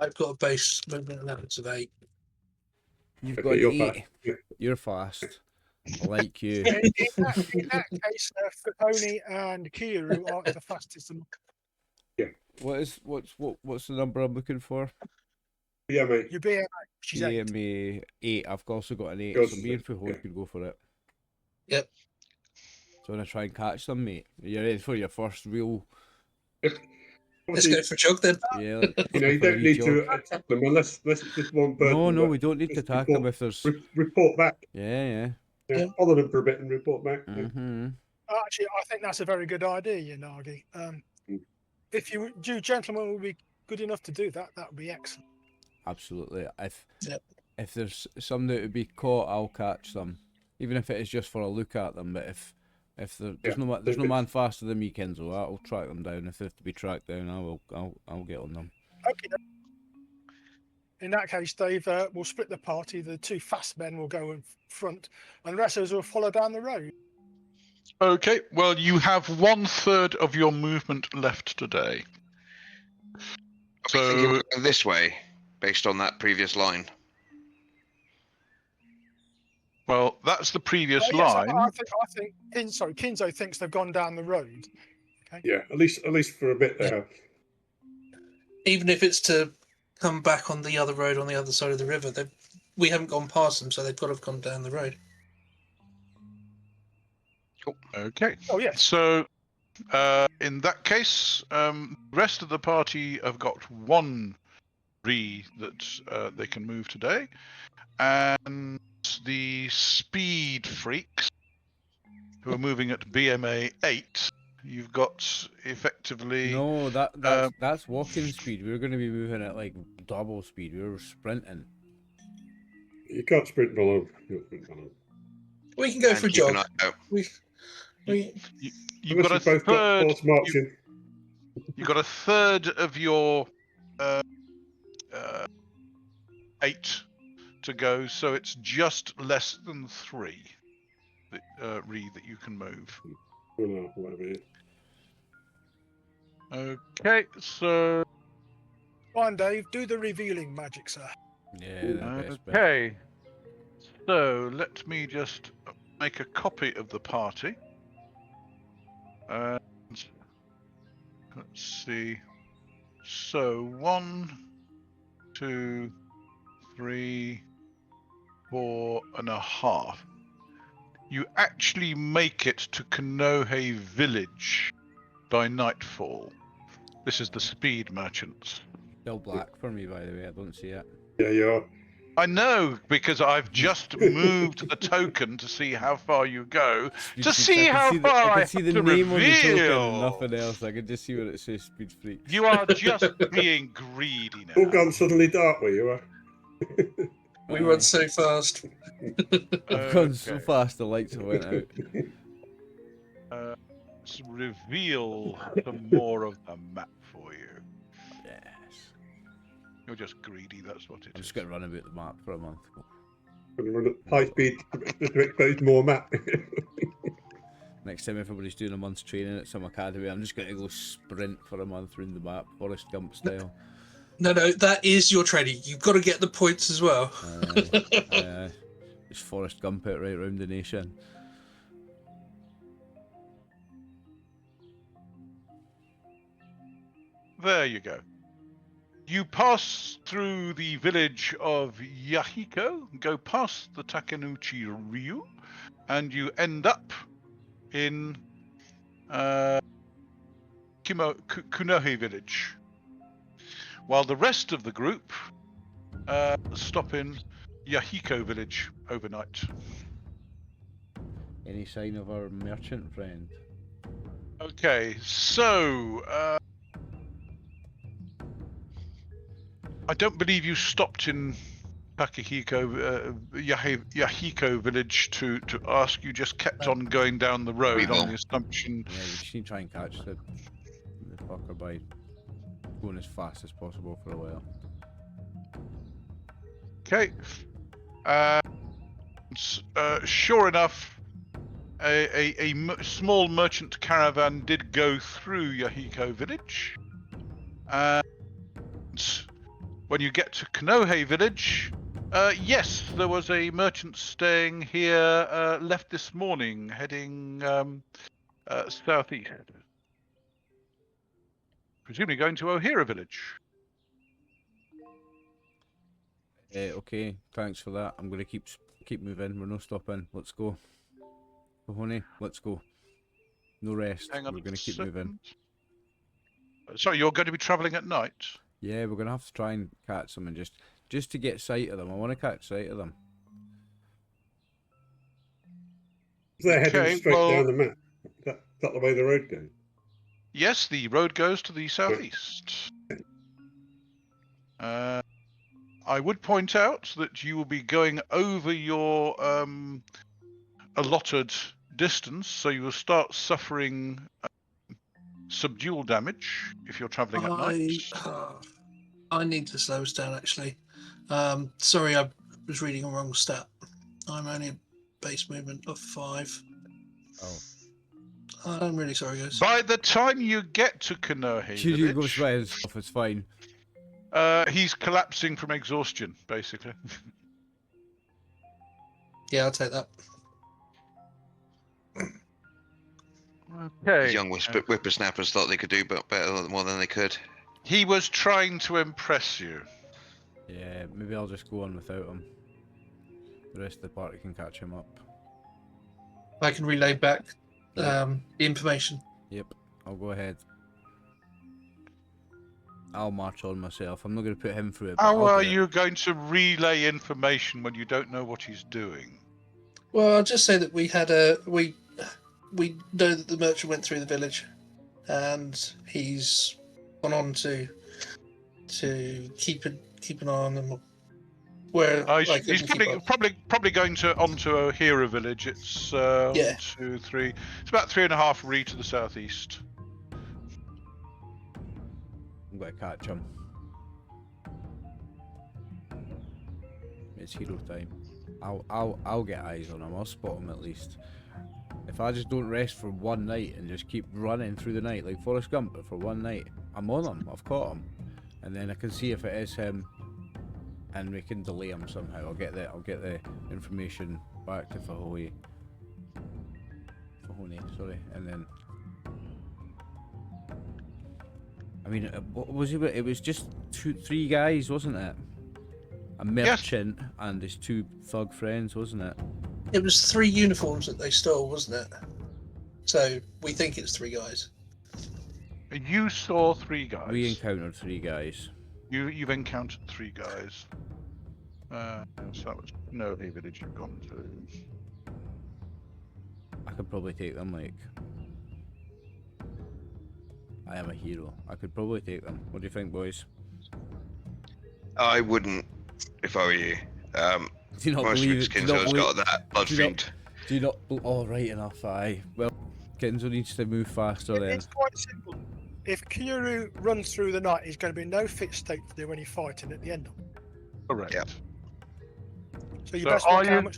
I've got a base movement allowance of 8. You've Okay, got you're 8. fast. Yeah. You're fast. I like you. In that case, Fuhon'i and Kyūryū are the fastest. What's the number I'm looking for? Yeah, mate. Your BMA, she's 8. BMA 8. I've also got an 8, Goes so to me and six, Fuhon'i yeah. could go for it. Yep. So I'm gonna try and catch them, mate. Are you ready for your first real? Let's Obviously, go for a jog then. Yeah. you know, you don't need to attack them unless it's just one person. No, but we don't need to just attack them if there's. report back. Yeah. Yeah, follow them for a bit and report back. Yeah. Mm-hmm. Actually, I think that's a very good idea, Yanagi. If you gentlemen would be good enough to do that, that would be excellent. Absolutely. Yep. If there's some that would be caught, I'll catch them, even if it is just for a look at them. But if there's no man faster than me, Kinzo, I'll track them down. If they have to be tracked down, I'll get on them. Okay. In that case, Dave, we'll split the party. The 2 fast men will go in front, and the rest of us will follow down the road. Okay, well, you have 1/3 of your movement left today. I think we're going this way, based on that previous line. Well, that's the previous Oh, yes, line. I think Kinzo thinks they've gone down the road. Okay. Yeah, at least for a bit they have. Even if it's to come back on the other road on the other side of the river, we haven't gone past them, so they've got to have gone down the road. Okay. Oh, yes. So, in that case, the rest of the party have got 1 re that they can move today, and the speed freaks who are moving at BMA 8. You've got effectively. No, that's walking speed. We were going to be moving at like double speed. We were sprinting. You can't sprint below. We can go for a keep an jog. eye out. You've got a both got third. force marching. You've got a third of your 8 to go, so it's just less than 3 that you can move. Whatever it is. Okay, so Go on, Dave. Do the revealing magic, sir. Yeah, the best bit. okay, so let me just make a copy of the party. And let's see. So 1, 2, 3, 4.5. You actually make it to Konohe village by nightfall. This is the speed merchants. Still black for me, by the way. I don't see it. Yeah, you are. I know, because I've just moved the token to see how far you go. Speed To Freaks, see how far I I can see have the to name on the token reveal. and nothing else. I can just see where it says Speed Freaks. You are just being greedy All now. gone suddenly dark where you are. We run so fast. I've gone so Okay. fast the lights have went out. Let's reveal some more of the map for you. Yes. You're just greedy, that's what it I'm is. just going to run about the map for a month. Gonna run at high speed to expose more map. Next time everybody's doing a month's training at some academy, I'm just going to go sprint for a month around the map, Forrest Gump style. No, that is your training. You've got to get the points as well. Just Forrest Gump it right around the nation. There you go. You pass through the village of Yahiko, go past the Takenouchi Ryu, and you end up in Kunohe village. While the rest of the group stop in Yahiko village overnight. Any sign of our merchant friend? Okay, so I don't believe you stopped in Yahiko village to ask. You just kept on going down the road on the assumption. Yeah, we just need to try and catch the fucker by going as fast as possible for a while. Okay. Sure enough, a small merchant caravan did go through Yahiko village. And when you get to Konohe village, yes, there was a merchant staying here, left this morning, heading southeast. Presumably going to Ohira village. Okay, thanks for that. I'm gonna keep moving. We're no stopping. Let's go. Fuhon'i, let's go. No rest. Hang on We're a gonna keep moving. second. Sorry, you're going to be travelling at night? Yeah, we're gonna have to try and catch them and just to get sight of them. I want to catch sight of them. They're heading Okay, straight well- down the map. Is that the way the road goes? Yes, the road goes to the southeast. I would point out that you will be going over your allotted distance, so you will start suffering subdual damage if you're travelling at night. I need to slow us down, actually. Sorry, I was reading a wrong stat. I'm only a base movement of 5. Oh. I'm really sorry, guys. By the time you get to Konohe Kyūryū goes village, by himself, it's fine. he's collapsing from exhaustion, basically. Yeah, I'll take that. Okay. Young whippersnappers thought they could do better more than they could. He was trying to impress you. Yeah, maybe I'll just go on without him. The rest of the party can catch him up. I can relay back the information. Yep, I'll go ahead. I'll march on myself. I'm not going to put him through it. but How I'll are do it. you going to relay information when you don't know what he's doing? Well, I'll just say that we had we know that the merchant went through the village, and he's gone on to keep an eye on them. Where He's probably going onto Ohira village. It's 1, 2, 3. It's about 3.5 re to the southeast. I'm going to catch him. It's hero time. I'll get eyes on him. I'll spot him at least. If I just don't rest for one night and just keep running through the night like Forrest Gump, but for one night, I'm on him. I've caught him, and then I can see if it is him, and we can delay him somehow. I'll get the information back to Fuhon'i, sorry, and then. I mean, what was it? It was just 3 guys, wasn't it? a merchant and his 2 thug friends, wasn't it? It was 3 uniforms that they stole, wasn't it? So we think it's 3 guys. You saw 3 guys. We encountered 3 guys. You've encountered 3 guys. So that was no village you've gone to. I could probably take them, like. I am a hero. I could probably take them. What do you think, boys? I wouldn't, if I were you. Do you not Most believe of Kinzo's got that blood do you not- fiend. Do you not? Oh, right enough. Aye. Well, Kinzo needs to move faster then. It's quite simple. If Kyūryū runs through the night, he's going to be in no fit state to do any fighting at the end of it. Correct. Yep. So you So best are work how you- much.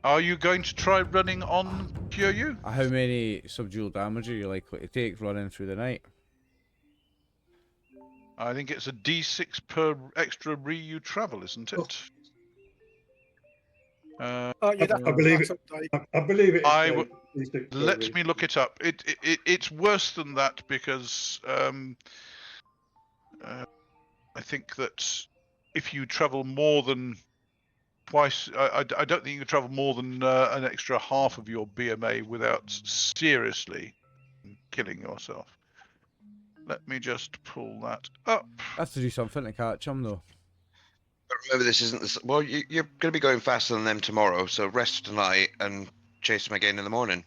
Are you going to try running on Kyūryū? How many subdual damage are you likely to take running through the night? I think it's a D6 per extra you travel, isn't it? Oh, you'd have I believe to update. I believe it. I is, w- D6 per Let week. me look it up. It's worse than that because I think that if you travel more than twice, I don't think you can travel more than an extra half of your BMA without seriously killing yourself. Let me just pull that up. Have to do something to catch him though. But remember, this isn't the. Well, you're going to be going faster than them tomorrow, so rest tonight and chase them again in the morning.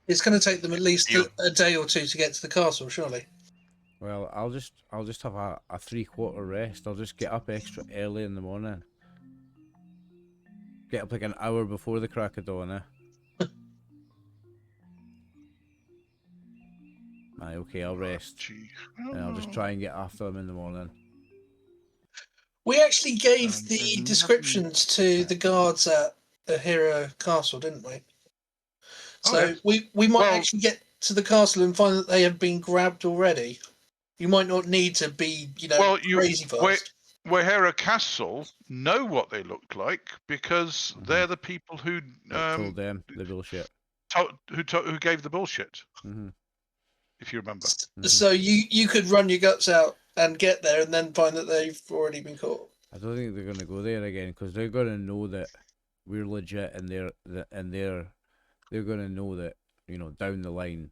It's going to take them at least You- a day or 2 to get to the castle, surely. Well, I'll just have a 3/4 rest. I'll just get up extra early in the morning. Get up like an hour before the crack of dawn, eh? Aye, okay, I'll rest. Gee. And I'll just try and get after them in the morning. We actually gave the there's descriptions to the guards at the Hero Castle, didn't we? Oh, So yes. we might Well- actually get to the castle and find that they have been grabbed already. You might not need to be, Well, crazy fast. Wahera Castle know what they look like because they're the people who I told them the bullshit. who gave the bullshit. hmm If you remember. So you could run your guts out and get there and then find that they've already been caught. I don't think they're gonna go there again because they're gonna know that we're legit, and they're gonna know that down the line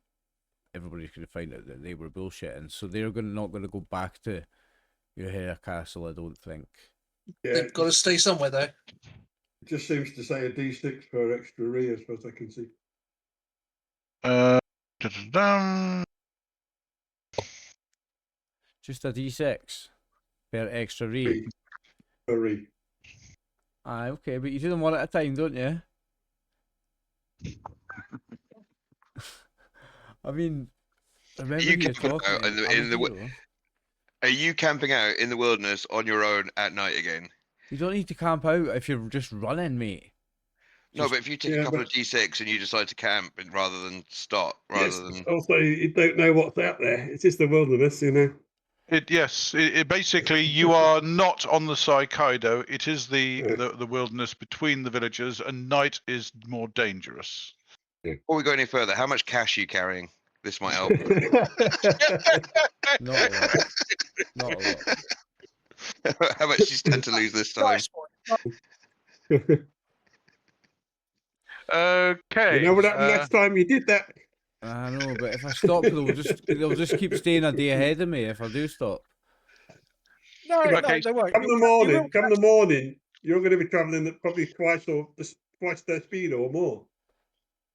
everybody's gonna find out that they were bullshitting. So they're not gonna go back to your hair castle. I don't think. Yeah, They've got to stay somewhere though. it just seems to say a D6 per extra re, as far as I can see. Da-da-dum. Just a D6 per extra re. Re. Per re. Aye, okay, but you do them one at a time, don't you? I mean, remember You you're camping talking. out in the- I'm a in the w- hero. Are you camping out in the wilderness on your own at night again? You don't need to camp out if you're just running, mate. No, Just- but if you take Yeah, a couple but- of D6 and you decide to camp rather than stop, Yes, rather than also, you don't know what's out there. It's just the wilderness, Yes, it basically you are not on the Saikaido. It is the wilderness between the villages, and night is more dangerous. before we go any further, how much cash are you carrying? This might help. Not a lot. Not a lot. How much do you stand to lose this time? Price point. Okay. You know what happened next time you did that? I know, but if I stop, they'll just keep staying a day ahead of me if I do stop. No, Okay. they won't. Come You the morning, will come the morning, you're going to be travelling at probably twice their speed or more.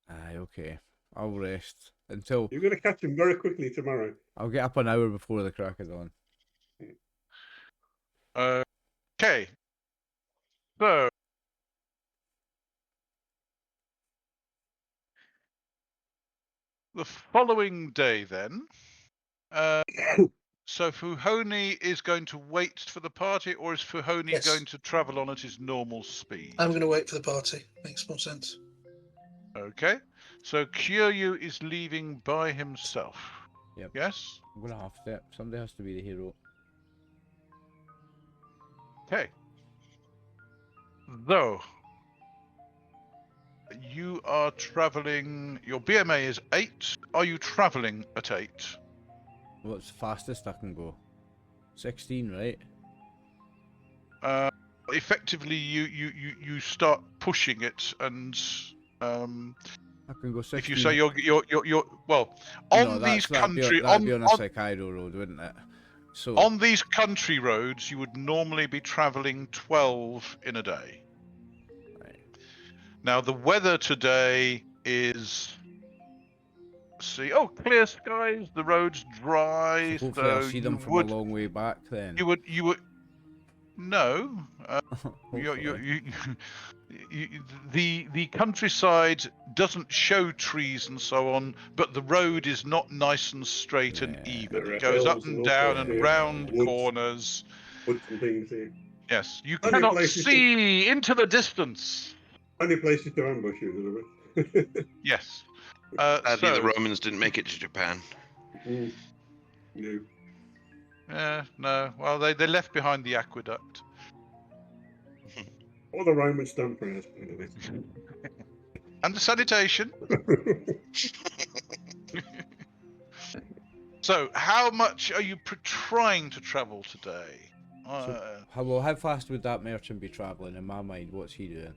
Aye, okay. I'll rest until You're going to catch them very quickly tomorrow. I'll get up an hour before the crack of dawn. Okay. So. The following day, then. So Fuhon'i is going to wait for the party, or is Fuhon'i Yes. going to travel on at his normal speed? I'm going to wait for the party. Makes more sense. Okay. So Kyūryū is leaving by himself. Yep. Yes? I'm gonna have to. Somebody has to be the hero. Okay. Though you are traveling, your BMA is 8. Are you traveling at 8? What's the fastest I can go? 16, right? effectively you start pushing it, and I can go 16. if you say you're well on these that'd country be on a Saikaido road, wouldn't it? So on these country roads, you would normally be traveling 12 in a day. Right. Now the weather today is clear skies, the road's dry, so hopefully I'll see them from a would long way back then. you would no. Hopefully. The countryside doesn't show trees and so on, but the road is not nice and straight and Yeah. even. There It are goes up hills and and down all and sorts of round woods. corners. Woods and things here. Yes, you Only cannot places see into the distance. Only places to ambush you, in other words. Yes. Sadly, the So, Romans didn't make it to Japan. No. no. Well, they left behind the aqueduct. Or the Romans stand for us, anyway. And the sanitation. So, how much are you trying to travel today? How fast would that merchant be travelling? In my mind, what's he doing?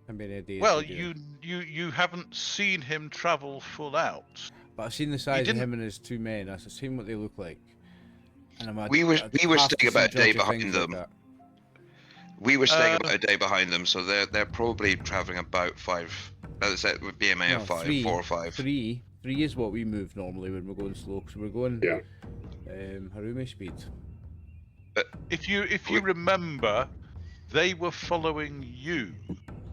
How many days? Well, is he doing? you haven't seen him travel full out. But I've seen the size of didn't- him and his two men. I've seen what they look like. And We were I'd staying about a day behind things them. like that. We were staying about a day behind them, so they're probably traveling about 5. As I said, with BMA of 5, 4 or 5. Three is what we move normally when we're going slow. So we're going Harumi speed. If you remember, they were following you,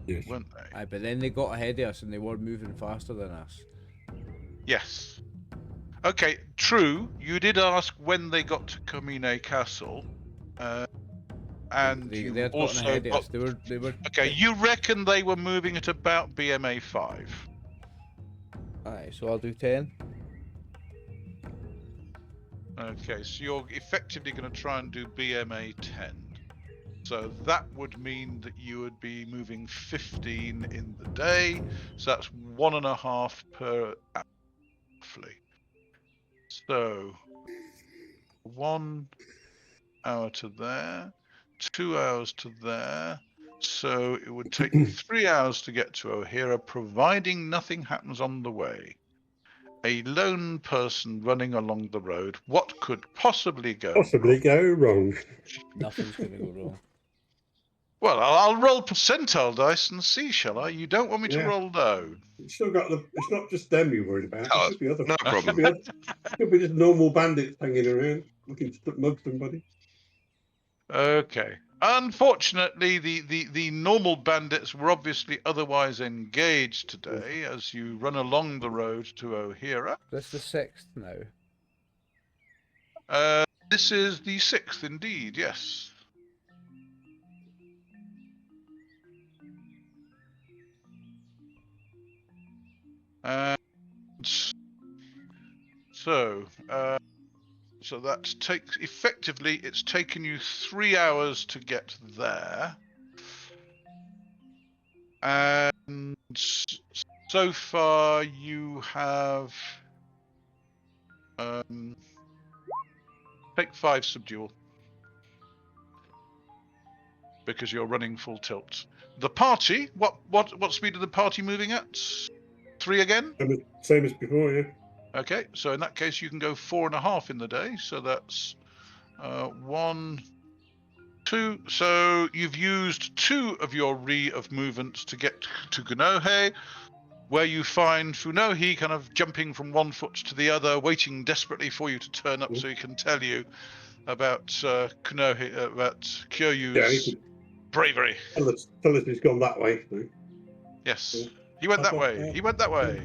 Yes. weren't they? Aye, but then they got ahead of us and they were moving faster than us. Yes. Okay, true. You did ask when they got to Kamine Castle, and They you had gotten also ahead of got... us. They were. Okay, you reckon they were moving at about BMA 5? Aye, so I'll do 10. Okay, so you're effectively going to try and do BMA 10. So that would mean that you would be moving 15 in the day. So that's 1.5 per hour, roughly. So 1 hour to there, 2 hours to there. So it would take 3 hours to get to O'Hara, providing nothing happens on the way. A lone person running along the road. What could possibly go wrong? Nothing's gonna go wrong. Well, I'll roll percentile dice and see, shall I? You don't want me to Yeah. roll low. It's still got the. It's not just them you're worried about. Oh, It could be other. no problem. Could be just normal bandits hanging around looking to mug somebody. Okay. Unfortunately, the normal bandits were obviously otherwise engaged today as you run along the road to O'Hara. That's the 6th now. This is the 6th, indeed, yes. And so that takes effectively it's taken you 3 hours to get there, and so far you have take 5 subdual because you're running full tilt. The party, what speed are the party moving at? 3 again? Same as before, yeah. Okay, so in that case you can go 4.5 in the day, so that's 1, 2. So you've used 2 of your Ri of movement to get to Kunohe, where you find Fuhon'i kind of jumping from one foot to the other, waiting desperately for you to turn up so he can tell you about Kunohe, about Kyūryū's bravery. Tell us he's gone that way. So. Yes, Cool. he went that way. He went that way.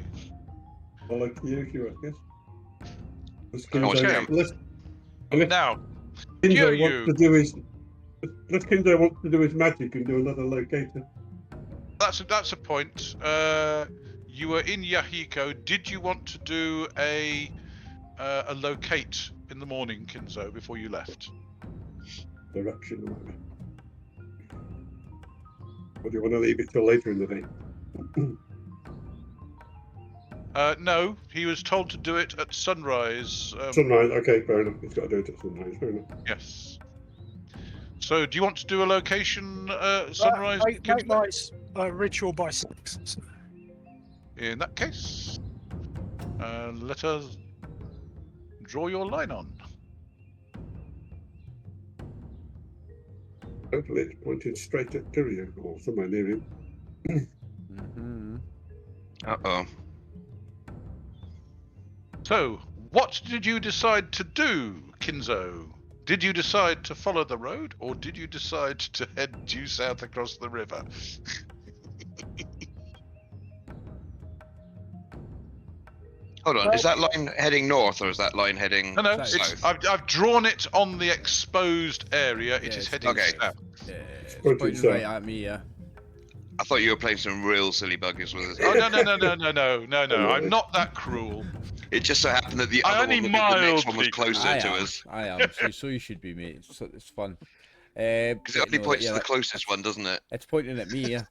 Follow Kyūryū, I guess. Okay. Now, Kinzo Kyūryū. wants to do his. Unless Kinzo wants to do his magic and do another locator. That's a point. You were in Yahiko. Did you want to do a locate in the morning, Kinzo, before you left? Direction or whatever. Or do you want to leave it till later in the day? No, he was told to do it at sunrise. Sunrise, okay, fair enough. He's got to do it at sunrise, fair enough. Yes. So, do you want to do a location sunrise? Make my ritual by 6. In that case, let us draw your line on. Hopefully it's pointed straight at Kyūryū or somewhere near him. Mm-hmm. Uh-oh. So, what did you decide to do, Kinzo? Did you decide to follow the road, or did you decide to head due south across the river? Hold on, is that line heading north or is that line heading No, south? I've drawn it on the exposed area. It is heading okay. south. Yeah, it's Pointing pointing south. right at me, yeah. I thought you were playing some real silly buggers with us. Oh no! I'm not that cruel. It just so happened that the I other only one, the next one was mildly- closer I to am. us. I am. So you should be, mate. It's fun. Because it only no, points yeah, to the closest one, doesn't it? It's pointing at me, yeah.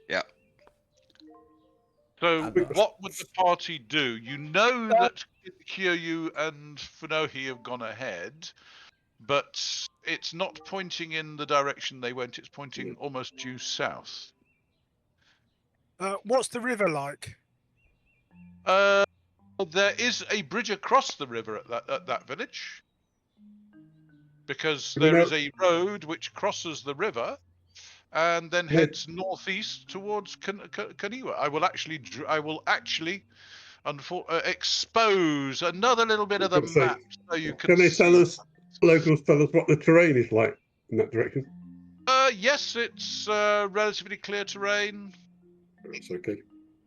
Yeah. So, I'm not- what would the party do? You know that Kyūryū and Fuhon'i have gone ahead, but it's not pointing in the direction they went. It's pointing almost due south. What's the river like? There is a bridge across the river at that village, because Do we there know- is a road which crosses the river, and then Yeah. heads northeast towards Kyūryū. I will actually expose another little bit of the So, map so you can. Can they tell see. us, locals tell us what the terrain is like in that direction? Yes, it's relatively clear terrain. That's okay.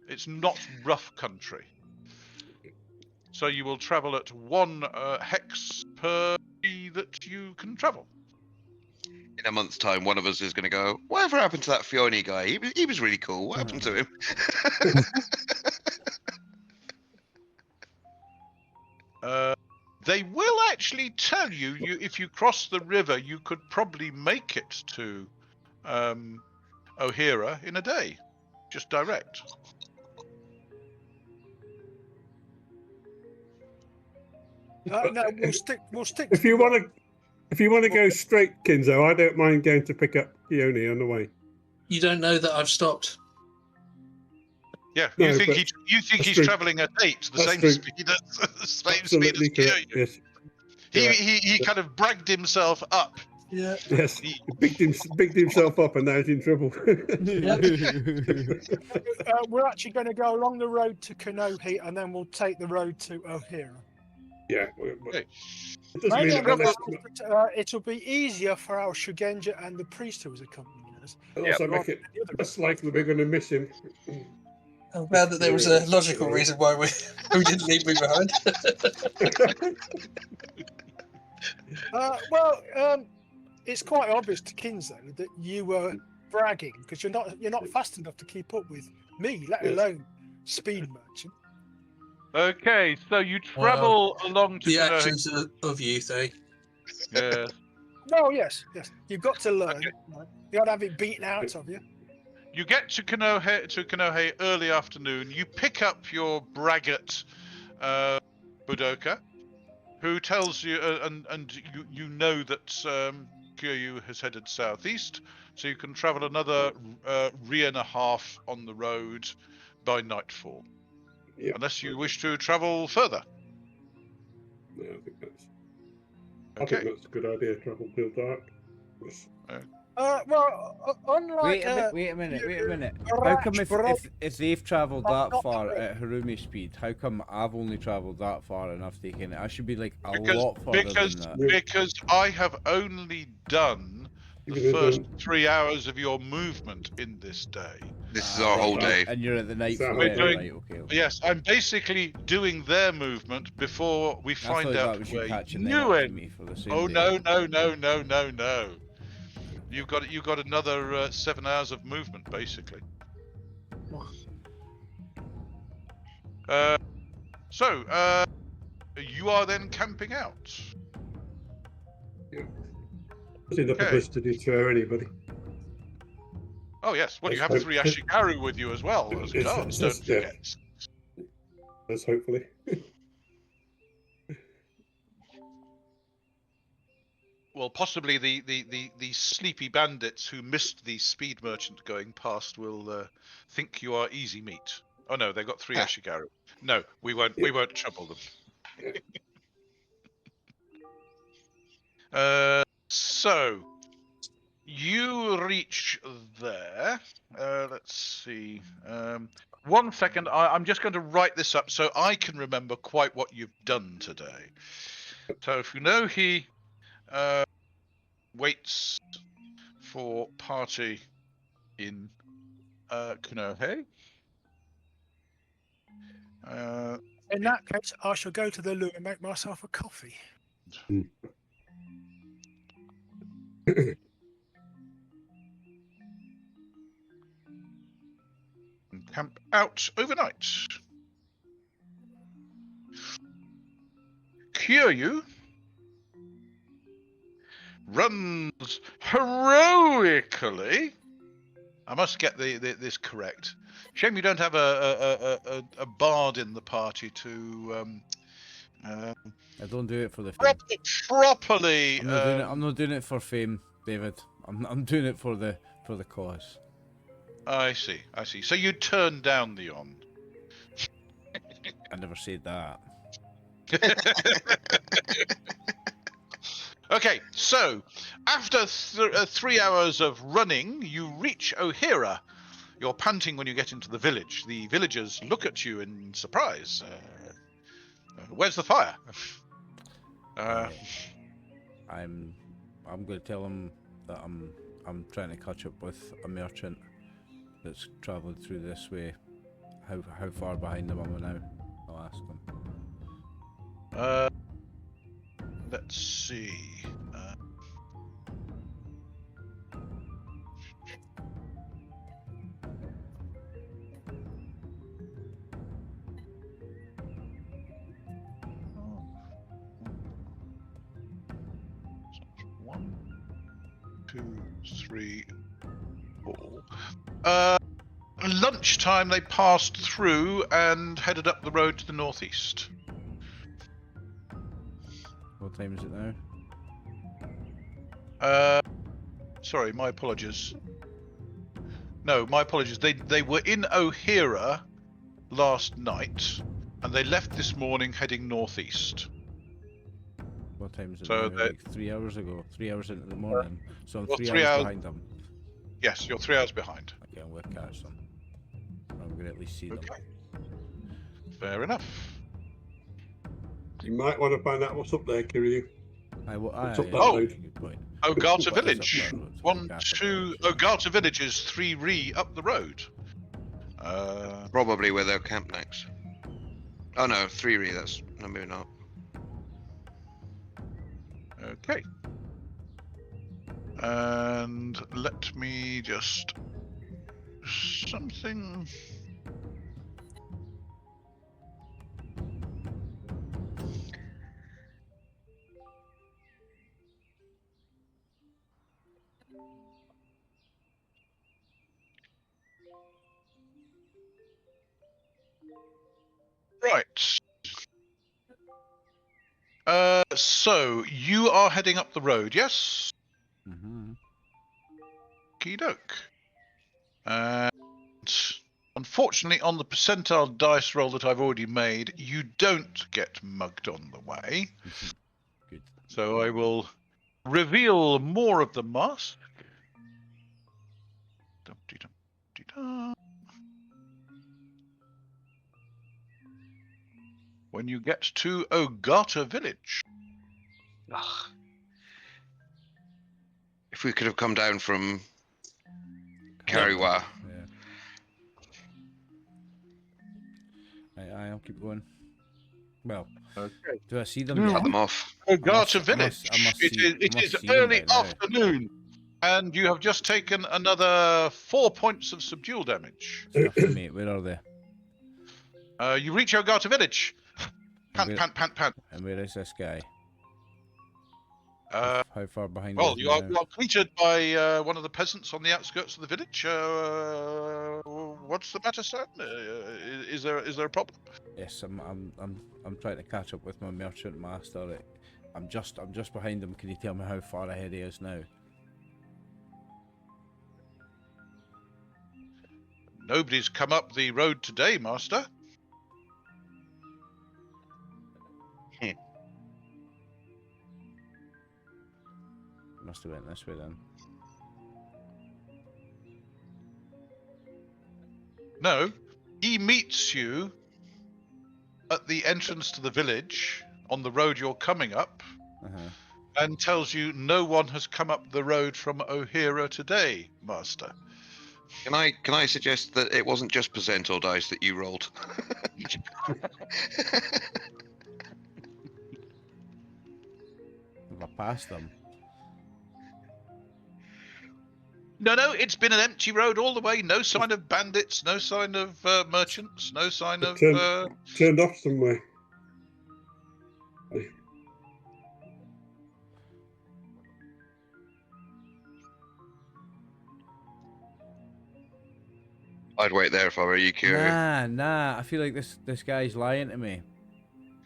It's not rough country. So you will travel at 1 hex per E that you can travel. In a month's time, one of us is going to go, whatever happened to that Fuhon'i guy? He was really cool. What happened to him? They will actually tell you, if you cross the river, you could probably make it to O'Hara in a day, just direct. No, we'll stick. If you want to go straight, Kinzo, I don't mind going to pick up Fuhon'i on the way. You don't know that I've stopped. Yeah, No, you think but he's that's true. travelling at 8, the That's same true. speed as the same speed as Absolutely correct. Kyūryū. Yes, He kind of bragged himself up. Yeah. yes. He bigged himself up, and now he's in trouble. We're actually going to go along the road to Kanohi, and then we'll take the road to O'Hara. Yeah. Okay. It doesn't mean Maybe that it'll be easier for our Shugenja and the priest who was accompanying us. it'll also make it less likely we're going to miss him. I'm glad that there was a logical reason why we didn't leave me behind. It's quite obvious to Kinzo that you were bragging because you're not fast enough to keep up with me, let alone Speed Merchant. Okay, so you travel along to The Kanohi. actions of youth, eh? Yeah. Oh yes. You've got to learn. Right? You got to have it beaten out of you. You get to Kanohi early afternoon. You pick up your braggart Budoka, who tells you, and you know that Kyūryū has headed southeast, so you can travel another ri and a half on the road by nightfall, unless you wish to travel further. No, I think that's a good idea. Travel till dark. Yes. Unlike Wait a minute. How come if they've travelled that far at Harumi speed, how come I've only travelled that far and I've taken it? I should be like a lot further than that. Because I have only done the first 3 hours of your movement in this day. This is our whole day. And you're at the night So for we're it, doing- right? Okay. Yes, I'm basically doing their movement before we I find thought out that was where you catching you them up to went. me for the same Oh day. no! You've got another 7 hours of movement basically. So you are then camping out. There's enough of Okay. us to deter anybody. Oh yes, well you have Let's 3 hope- Ashikaru with you as well as It's- guards, it's- don't yeah. forget. Let's hopefully. Well, possibly the sleepy bandits who missed the speed merchant going past will think you are easy meat. Oh no, they've got 3 Ashigaru. No, we won't trouble them. So you reach there. Let's see. 1 second. I'm just going to write this up so I can remember quite what you've done today. So Fuhon'i waits for party in Konohe. In that case, I shall go to the loo and make myself a coffee. Camp out overnight. Kyūryū runs heroically. I must get this correct. Shame you don't have a bard in the party to. I don't do it for the fame. Properly. I'm not doing it for fame, David. I'm doing it for the cause. I see. So you turned down the on. I never said that. Okay, so after 3 hours of running, you reach O'Hara. You're panting when you get into the village. The villagers look at you in surprise. Where's the fire? I'm going to tell them that I'm trying to catch up with a merchant that's travelling through this way. How far behind am I now? I'll ask them. Let's see. One, 2, 3, 4. Lunchtime, they passed through and headed up the road to the northeast. What time is it now? Sorry, my apologies. No, my apologies. They were in O'Hara last night, and they left this morning heading northeast. What time is it So now? Like 3 hours ago. 3 hours into the morning. So I'm well, 3 3 hours hours behind them. Yes, you're 3 hours behind. Okay, I'm going to catch them. I'm going to at least see them. Okay. Fair enough. You might want to find out what's up there, Kyūryū. What's up that Oh. road? Good point. Ogata What is Village. up that road? 1, Ogata 2. Village. Ogata Village is 3 Ri up the road. Probably where they'll camp next. Oh no, 3 Ri, that's no, maybe not. Okay. And let me just something. Right. So you are heading up the road, yes? Mm-hmm. Okey-doke. And unfortunately, on the percentile dice roll that I've already made, you don't get mugged on the way. Good. So I will reveal more of the mask. Dum-dee-dum-dee-dum. When you get to Ogata Village. Ugh. If we could have come down from Kyūryū. Yeah. I'll keep going. Well, Okay. do I see them Hmm. yet? Cut them off. Ogata I Village. must see It is them early by now. afternoon, and you have just taken another 4 points of subdual damage. Nothing, mate. Where are they? You reach Ogata Village. And Pant. And where is this guy? How far behind Well, is you he are now? greeted by one of the peasants on the outskirts of the village. What's the matter, son? Is there a problem? Yes, I'm trying to catch up with my merchant master. I'm just behind him. Can you tell me how far ahead he is now? Nobody's come up the road today, Master. Must have went this way then. No, he meets you at the entrance to the village on the road you're coming up, and tells you no one has come up the road from Ohira today, Master. Can I suggest that it wasn't just percentile dice that you rolled? Have I passed them? No, it's been an empty road all the way. No sign of bandits, no sign of merchants, no sign of... Turned off somewhere. I'd wait there if I were you, Kyūryū. Nah. I feel like this guy's lying to me.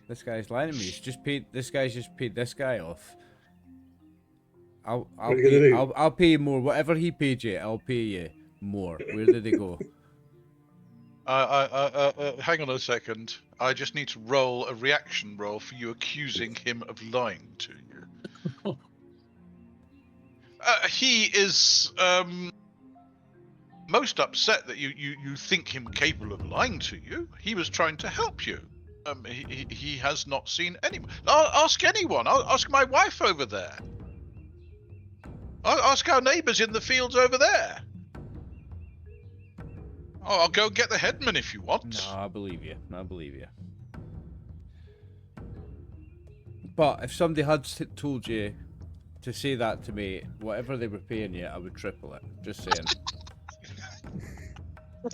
This guy's lying to me. He's just paid. This guy's just paid this guy off. I'll pay you more. Whatever he paid you, I'll pay you more. Where did he go? Hang on a second. I just need to roll a reaction roll for you accusing him of lying to you. He is most upset that you think him capable of lying to you. He was trying to help you. He has not seen anyone. Ask anyone. I'll ask my wife over there. I'll ask our neighbours in the fields over there. I'll go get the headman if you want. No, I believe you. But if somebody had told you to say that to me, whatever they were paying you, I would triple it. Just saying.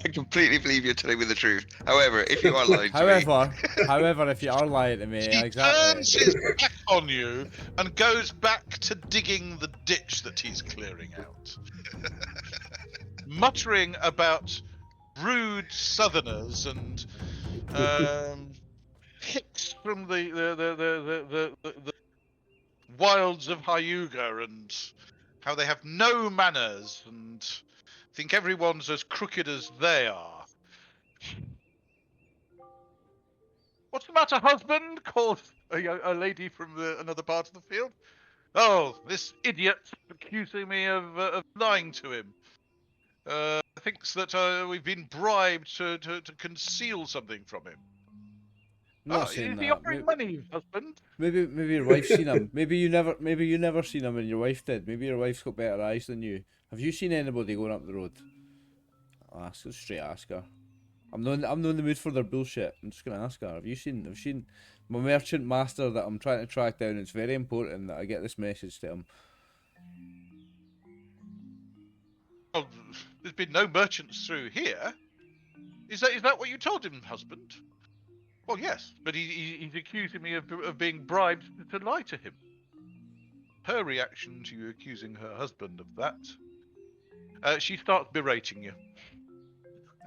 I completely believe you're telling me the truth. However, if you are lying to me... However, if you are lying to me, he exactly. turns his back on you and goes back to digging the ditch that he's clearing out. Muttering about rude southerners and hicks from the wilds of Hyuga and how they have no manners and think everyone's as crooked as they are. What's the matter, husband? Called a lady from another part of the field. Oh, this idiot accusing me of lying to him. Thinks that we've been bribed to conceal something from him. Not saying is that. he offering money, husband? Maybe your wife's seen him. Maybe you never seen him and your wife did. Maybe your wife's got better eyes than you. Have you seen anybody going up the road? I'll straight ask her. I'm not in the mood for their bullshit. I'm just gonna ask her. Have you seen my merchant master that I'm trying to track down? It's very important that I get this message to him. Well, there's been no merchants through here. Is that what you told him, husband? Well, yes, but he's accusing me of being bribed to lie to him. Her reaction to you accusing her husband of that, she starts berating you.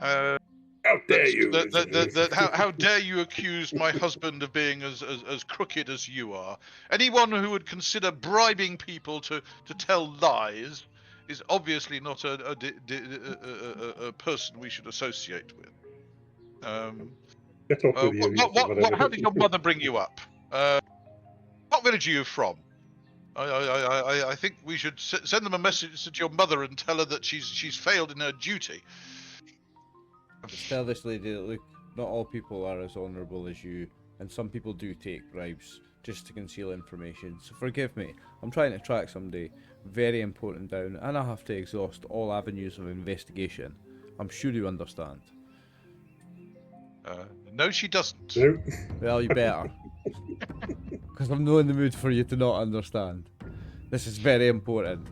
How dare you? How dare you accuse my husband of being as crooked as you are? Anyone who would consider bribing people to tell lies is obviously not a person we should associate with. Get off with you. How did your mother bring you up? What village are you from? I think we should send them a message to your mother and tell her that she's failed in her duty. Just tell this lady that, look, not all people are as honourable as you, and some people do take bribes just to conceal information. So forgive me. I'm trying to track somebody very important down, and I have to exhaust all avenues of investigation. I'm sure you understand. No, she doesn't. No. Well, you better. Because I'm not in the mood for you to not understand. This is very important.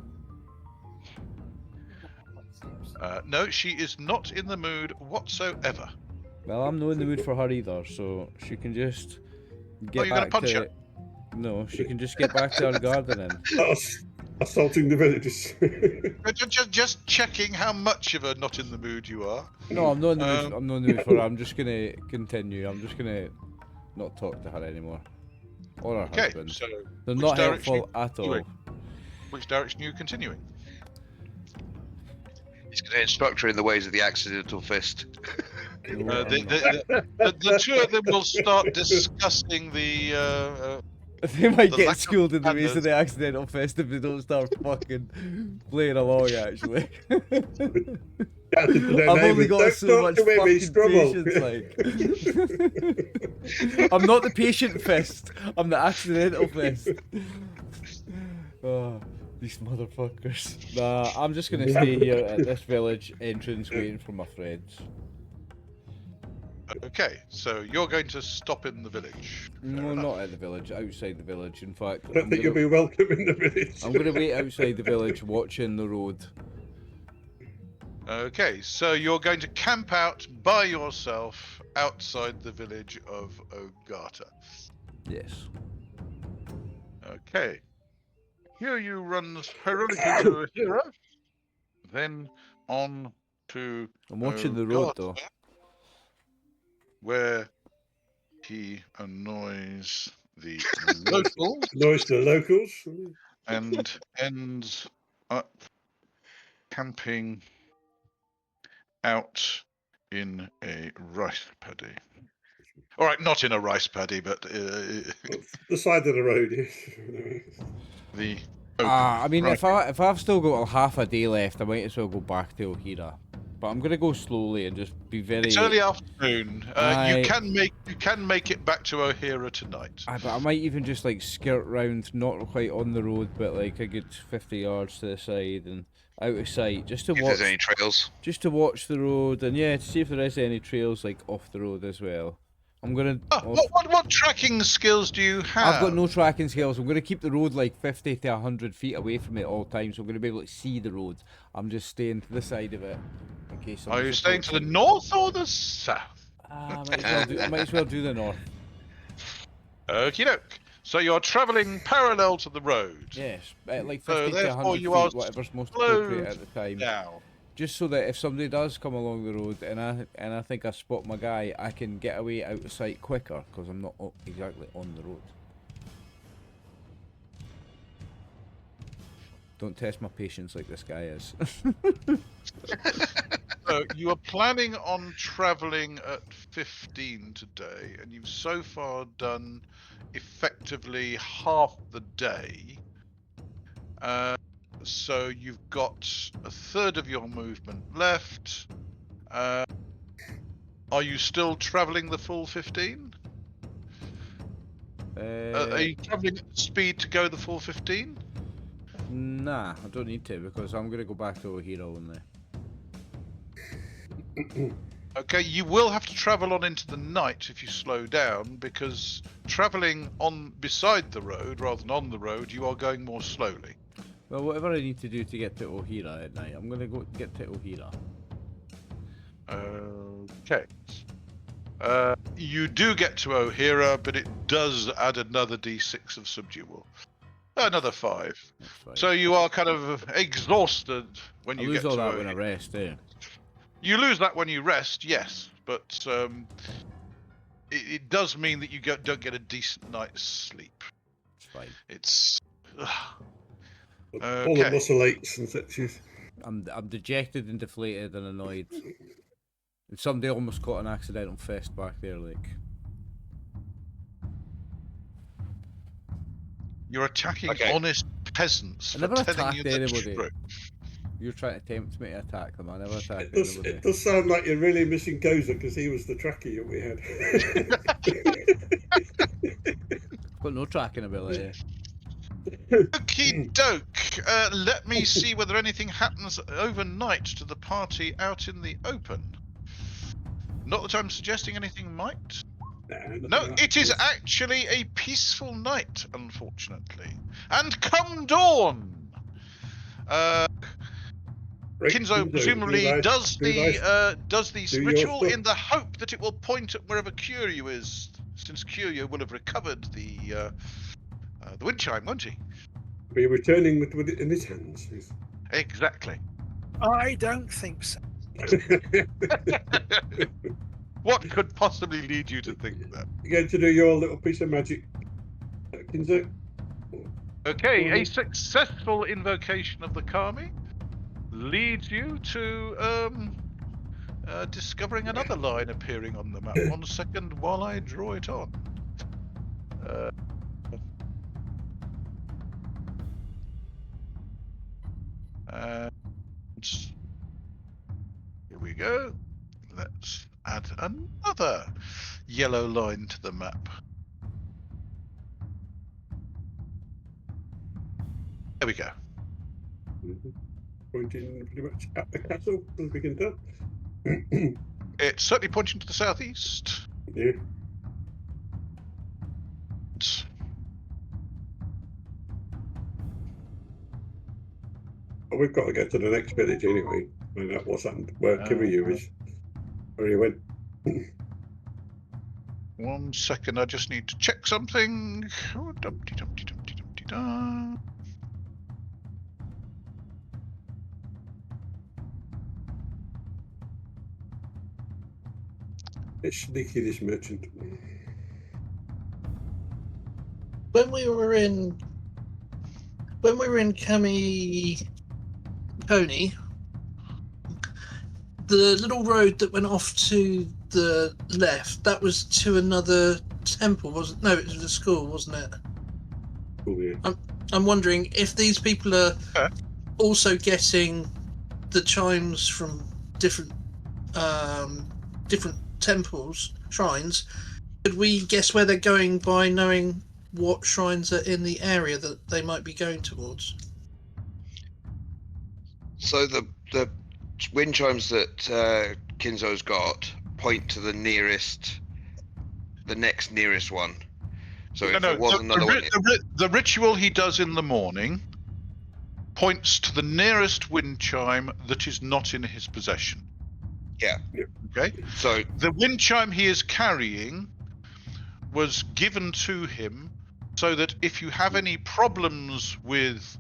No, she is not in the mood whatsoever. Well, I'm not in the mood for her either, so she can just get you're back gonna punch to... her? No, she can just get back to her gardening. Assaulting the villagers. Just checking how much of a not in the mood you are. No, I'm not in the mood. I'm not in the mood for her. I'm just gonna continue. I'm just gonna not talk to her anymore. or her Okay, husband. so They're which not direction helpful at all. which direction are you continuing? He's going to instruct her in the ways of the accidental fist. No, I'm not. The two of them will start discussing the They might the get lack of schooled in the ways manners. of the accidental fest if they don't start fucking playing along, actually. I've only got so much fucking patience, like. I'm not the patient fist, I'm the accidental fist. Oh, these motherfuckers. Nah, I'm just gonna stay here at this village entrance waiting for my friends. Okay, so you're going to stop in the village. No, not at the village, outside the village. In fact, I don't think you'll be welcome in the village. I'm gonna wait outside the village watching the road. Okay, so you're going to camp out by yourself outside the village of Ogata. Yes. Okay. Kyūryū runs heroically to Ohira, then on to I'm watching the road though. where he annoys the locals Noise to locals. and ends up camping out in a rice paddy. All right, not in a rice paddy, but The side of the road. the open. I mean, right. if I've still got half a day left, I might as well go back to Ohira. But I'm gonna go slowly and just be very. It's early afternoon. You can make it back to Ohira tonight. But I might even just like skirt round, not quite on the road, but like a good 50 yards to the side and out of sight, just to If watch. there's any trails. Just to watch the road and yeah, to see if there is any trails like off the road as well. I'm gonna. What tracking skills do you have? I've got no tracking skills. I'm gonna keep the road like 50 to 100 feet away from it at all times, so I'm gonna be able to see the road. I'm just staying to the side of it in case. Are you staying to the north or the south? Might as well do the north. Okie doke. So you're travelling parallel to the road. Yes, at like So 50 to therefore 100 you feet, are whatever's most slowed appropriate at the time. Now. Just so that if somebody does come along the road and I think I spot my guy, I can get away out of sight quicker because I'm not exactly on the road. Don't test my patience like this guy is. So you are planning on travelling at 15 today, and you've so far done effectively half the day. So you've got a third of your movement left. Are you still travelling the full 15? Are you travelling at the speed to go the full 15? Nah, I don't need to because I'm going to go back to Ohira only. Okay, you will have to travel on into the night if you slow down, because travelling on beside the road rather than on the road, you are going more slowly. Well, whatever I need to do to get to Ohira at night, I'm going to go get to Ohira. Okay. You do get to Ohira, but it does add another d6 of subdual. Another 5. Right. So you are kind of exhausted when you lose get all to that Ohira. when I rest, eh? You lose that when you rest, yes, but it does mean that you don't get a decent night's sleep. It's fine. It's All the muscle aches and such. I'm dejected and deflated and annoyed. Somebody almost caught an accidental fist back there, like. You're attacking Okay. honest peasants I for never telling you attacked the anybody. truth. You're trying to tempt me to attack them. I never attacked It anybody. does sound like you're really missing Goza because he was the tracky that we had. Got no tracking ability. Okie doke. Let me see whether anything happens overnight to the party out in the open. Not that I'm suggesting anything might. No, it is actually a peaceful night, unfortunately. And come dawn, Kinzo presumably does this do your ritual stuff. in the hope that it will point at wherever Kyūryū is, since Kyūryū will have recovered the wind chime, won't he? Be returning with it in his hands. Exactly. I don't think so. What could possibly lead you to think that? You're going to do your little piece of magic Kinzo. Okay, a successful invocation of the Kami leads you to discovering another line appearing on the map. 1 second while I draw it on. And here we go. Let's add another yellow line to the map. There we go. Pointing pretty much at the castle, as we can tell. It's certainly pointing to the southeast. Yeah. Well, we've got to get to the next village anyway. Find out what's happened, where Kyūryū is. Where he went. 1 second, I just need to check something. Oh, dumpty-dumpty-dumpty-dumpty-da. It's sneaky, this merchant. When we were in Fuhon'i, the little road that went off to the left, that was to another temple, wasn't? No, it was a school, wasn't it? Oh, yeah. I'm wondering if these people are also getting the chimes from different temples, shrines. Could we guess where they're going by knowing what shrines are in the area that they might be going towards? So the wind chimes that Kinzo's got point to the next nearest one. So if there was another one, the ritual he does in the morning points to the nearest wind chime that is not in his possession. Yeah. Okay. So the wind chime he is carrying was given to him so that if you have any problems with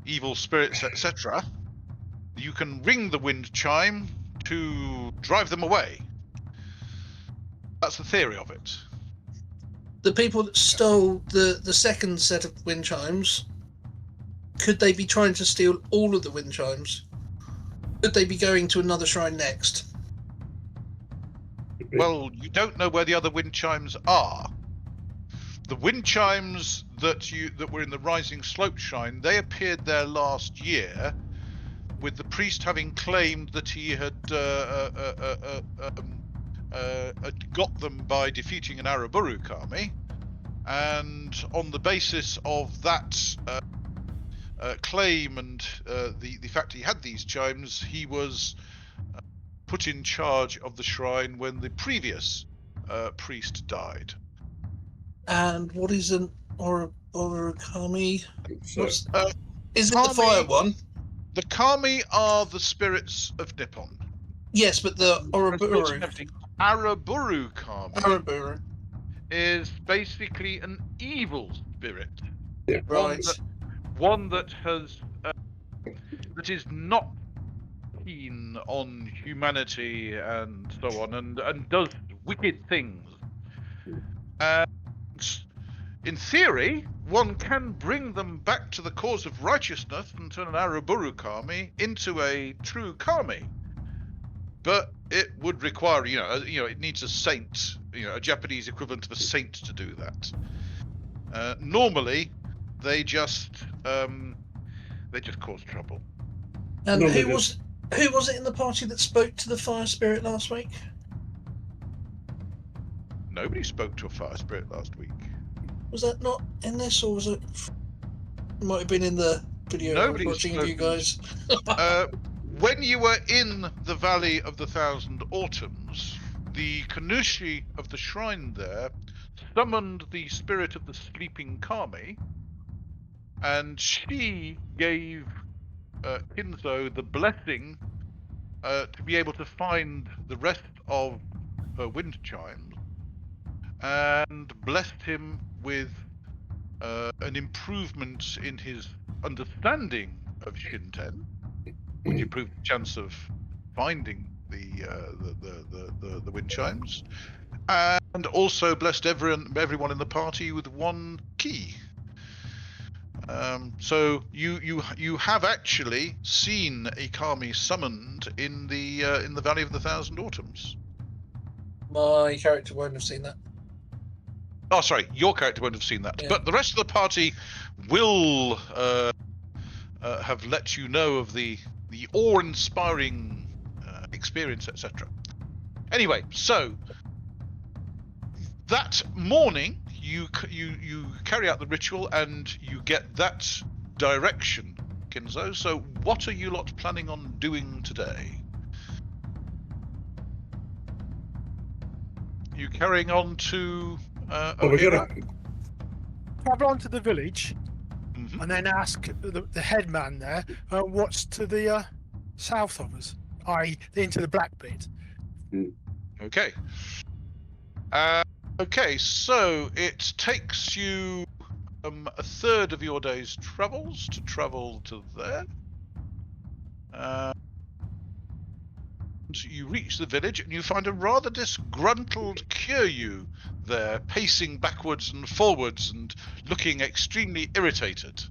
evil spirits, etc., you can ring the wind chime to drive them away. That's the theory of it. The people that stole the second set of wind chimes, could they be trying to steal all of the wind chimes? Could they be going to another shrine next? Well, you don't know where the other wind chimes are. The wind chimes that were in the Rising Slope Shrine, they appeared there last year, with the priest having claimed that he had got them by defeating an Araburu Kami, and on the basis of that claim and the fact he had these chimes, he was put in charge of the shrine when the previous priest died. And what is an Orikami? So, Is it the fire one? The Kami are the spirits of Nippon. Yes, but the Araburu. Araburu Kami Araburu. is basically an evil spirit. yeah. Right. One that has that is not keen on humanity and so on, and does wicked things. And in theory, one can bring them back to the cause of righteousness and turn an Araburu Kami into a true Kami. But it would require, it needs a saint, a Japanese equivalent of a saint to do that. Normally, they just cause trouble. And No, who was it in the party that spoke to the fire spirit last week? Nobody spoke to a fire spirit last week. Was that not in this, or was it? It might have been in the video Nobody watching of you guys. When you were in the Valley of the Thousand Autumns, the Kanushi of the shrine there summoned the spirit of the sleeping Kami, and she gave Kinzo the blessing to be able to find the rest of her wind chimes, and blessed him with an improvement in his understanding of Shinten, which improved the chance of finding the wind chimes, and also blessed everyone in the party with one key. So you have actually seen a kami summoned in the Valley of the Thousand Autumns. My character won't have seen that. Oh, sorry, your character won't have seen that, Yeah. but the rest of the party will have let you know of the awe-inspiring experience, etc. Anyway, so that morning you carry out the ritual and you get that direction, Kinzo. So what are you lot planning on doing today? You carrying on to Oh, we O'Hara? gotta. Travel on to the village Mhm. and then ask the headman there what's to the south of us, i.e. into the black bit. Okay. Okay, so it takes you a third of your day's travels to travel to there. And you reach the village and you find a rather disgruntled Kyūryū there, pacing backwards and forwards and looking extremely irritated.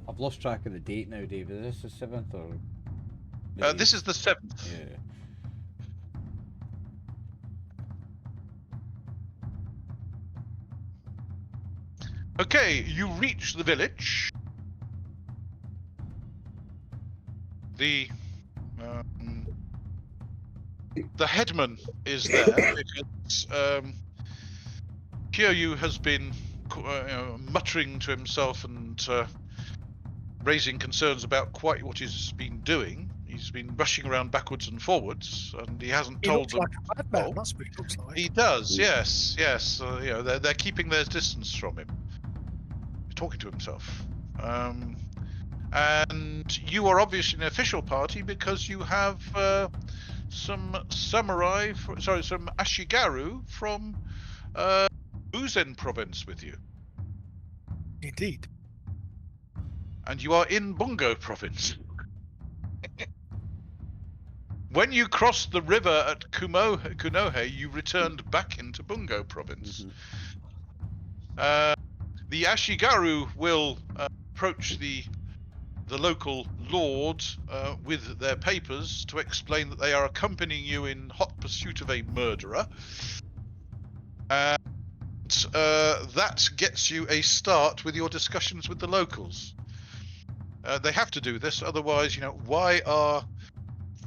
I've lost track of the date now, Dave. Is this the 7th or? This is the 7th. Yeah. Okay, you reach the village. The headman is there because Kyūryū has been muttering to himself and raising concerns about quite what he's been doing. He's been rushing around backwards and forwards, and he hasn't He told looks them. like a madman. That's what he looks like. He does, yes. They're keeping their distance from him. He's talking to himself. And you are obviously an official party because you have some samurai, some ashigaru from Buzen province with you. Indeed. And you are in Bungo province. When you crossed the river at Kunohe, you returned back into Bungo province. The ashigaru will approach the local lord with their papers to explain that they are accompanying you in hot pursuit of a murderer. And that gets you a start with your discussions with the locals. They have to do this, otherwise, why are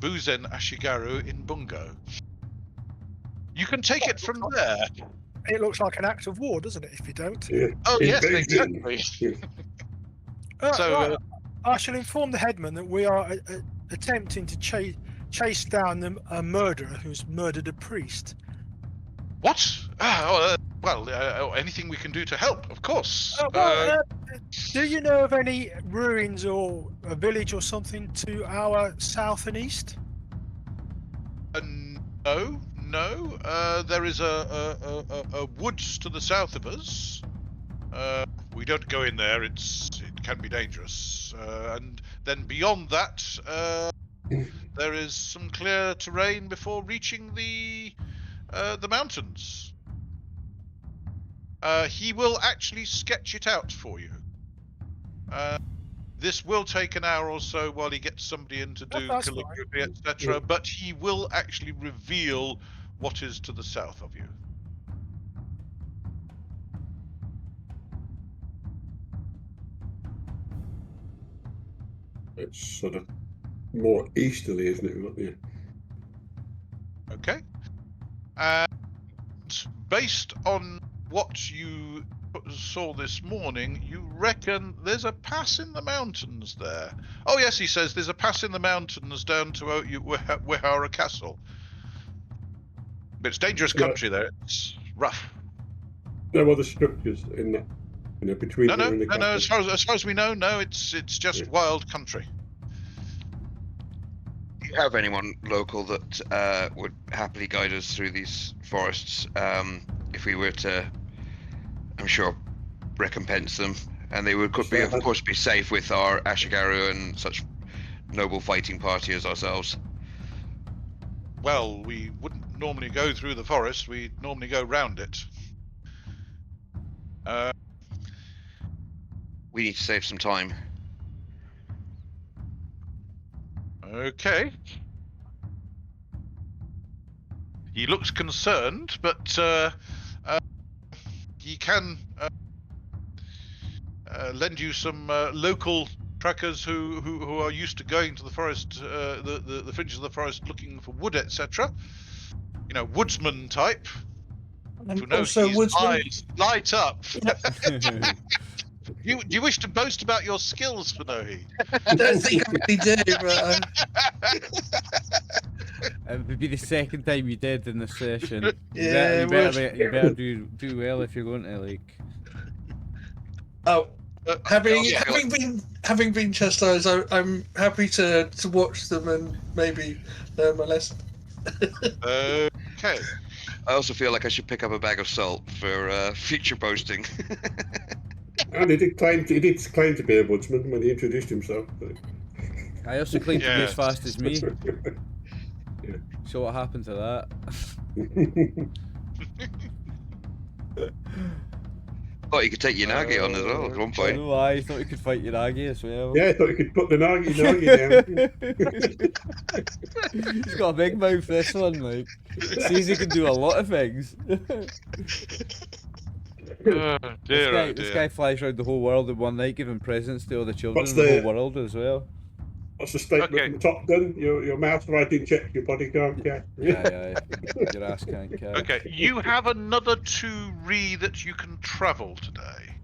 Buzen Ashigaru in Bungo? You can take it from there. It looks like an act of war, doesn't it, if you don't? Yeah. Oh, yes, Invasion. exactly. Yeah. So, Right. I shall inform the headman that we are attempting to chase down a murderer who's murdered a priest. what? Anything we can do to help, of course. Do you know of any ruins or a village or something to our south and east? No. There is a woods to the south of us. We don't go in there. It can be dangerous. And then beyond that, there is some clear terrain before reaching the mountains. He will actually sketch it out for you. This will take an hour or so while he gets somebody in to do That's calligraphy, etc. But he will actually reveal what is to the south of you. It's sort of more easterly, isn't it? Yeah. Okay. And based on what you saw this morning, you reckon there's a pass in the mountains there? Oh yes, he says there's a pass in the mountains down to Wehara Castle. But it's dangerous country there. It's rough. There were the structures in that, between there and the No. castle. As far as we know, no. It's just wild country. Do you have anyone local that would happily guide us through these forests if we were to, I'm sure, recompense them, and they would be, of course, be safe with our Ashigaru and such noble fighting party as ourselves? Well, we wouldn't normally go through the forest. We'd normally go round it. We need to save some time. Okay. He looks concerned, but he can lend you some local trackers who are used to going to the forest, the fringes of the forest, looking for wood, etc. You know, woodsman type. And Fuhon'i's also woodsman. eyes light up. Yep. Do you wish to boast about your skills, Fuhon'i? I don't think I really do, but It would be the second time you did in this session. Yeah, you better do well if you're going to like. oh, having yeah, having been chastised, I'm happy to watch them and maybe learn my lesson. Okay. I also feel like I should pick up a bag of salt for future boasting. And he did claim to be a woodsman when he introduced himself. But... I also claim to be as fast as me. Yeah. So what happened to that? Thought you could take Yanagi on as well at one point. No, I thought you could fight Yanagi as well. Yeah, I thought you could put the Nagi down. He's got a big mouth, this one, like. Sees he can do a lot of things. This guy flies around the whole world in one night, giving presents to all the children in the whole world as well. What's the statement from Top Gun? Your mouth right in check, your body can't catch. Aye. Your ass can't catch. Okay, you have another 2 re that you can travel today.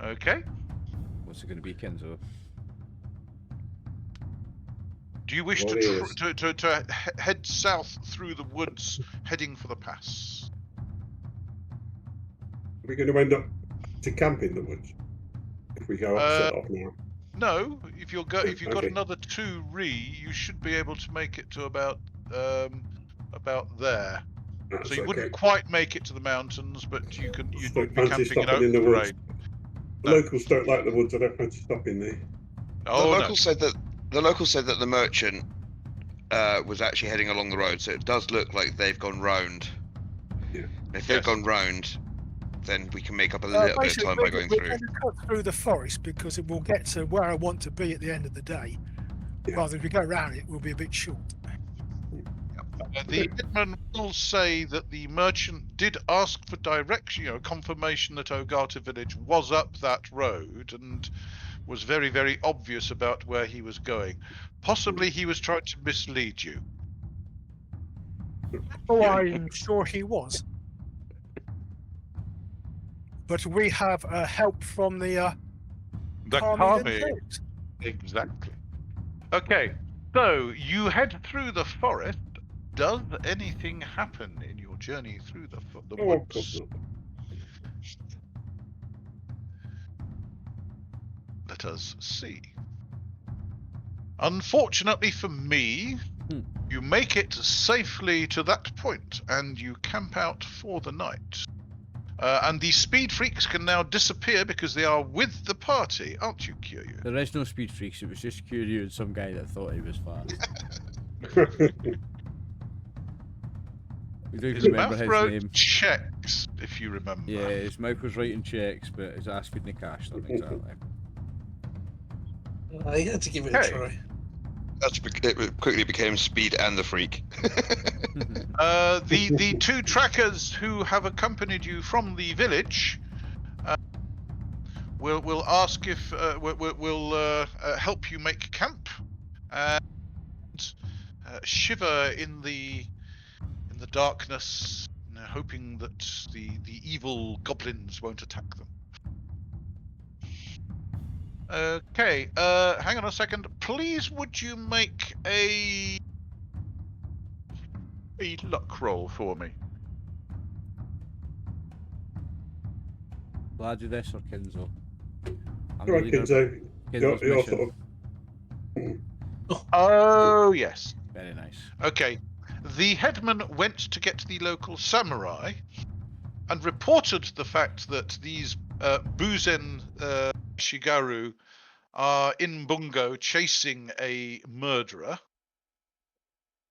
Okay. What's it going to be, Kinzo? Do you wish to head south through the woods, heading for the pass? Are we going to end up to camp in the woods if we go set off now? No, if you've got another 2 re, you should be able to make it to about there. That's So you okay. wouldn't quite make it to the mountains, but you'd be Fancy camping in stopping open in the woods. terrain. The locals don't like the woods. I don't fancy stopping there. Oh, the no. local said that the merchant was actually heading along the road, so it does look like they've gone round. Yeah. If they've gone round, then we can make up a little bit of time by going through. We're going to cut through the forest because it will get to where I want to be at the end of the day. Yeah. Rather, if we go around it, we'll be a bit short. The hitman will say that the merchant did ask for direction, confirmation that Ogata village was up that road and was very, very obvious about where he was going. Possibly he was trying to mislead you. Oh, I'm sure he was. But we have help from the Kami. themselves. Exactly. Okay, so you head through the forest. Does anything happen in your journey through the Oh, of course woods? not. Let us see. Unfortunately for me, you make it safely to that point and you camp out for the night. And the speed freaks can now disappear because they are with the party, aren't you, Kyūryū? There is no speed freaks, it was just Kyūryū and some guy that thought he was fast. We don't His remember mouth his wrote name. checks, if you remember. Yeah, his mouth was writing checks, but his ass couldn't cash them exactly. I had to give it Okay. a try. It quickly became Speed and the Freak. The 2 trackers who have accompanied you from the village will ask if will help you make camp and shiver in the darkness, hoping that the evil goblins won't attack them. Okay, hang on a second. Please, would you make a luck roll for me? Gladius or Kinzo? I'm All right, Kinzo. Kinzo's You're mission. sort of. Oh, yes. Very nice. Okay. The headman went to get the local samurai and reported the fact that these Buzen Shigaru are in Bungo chasing a murderer.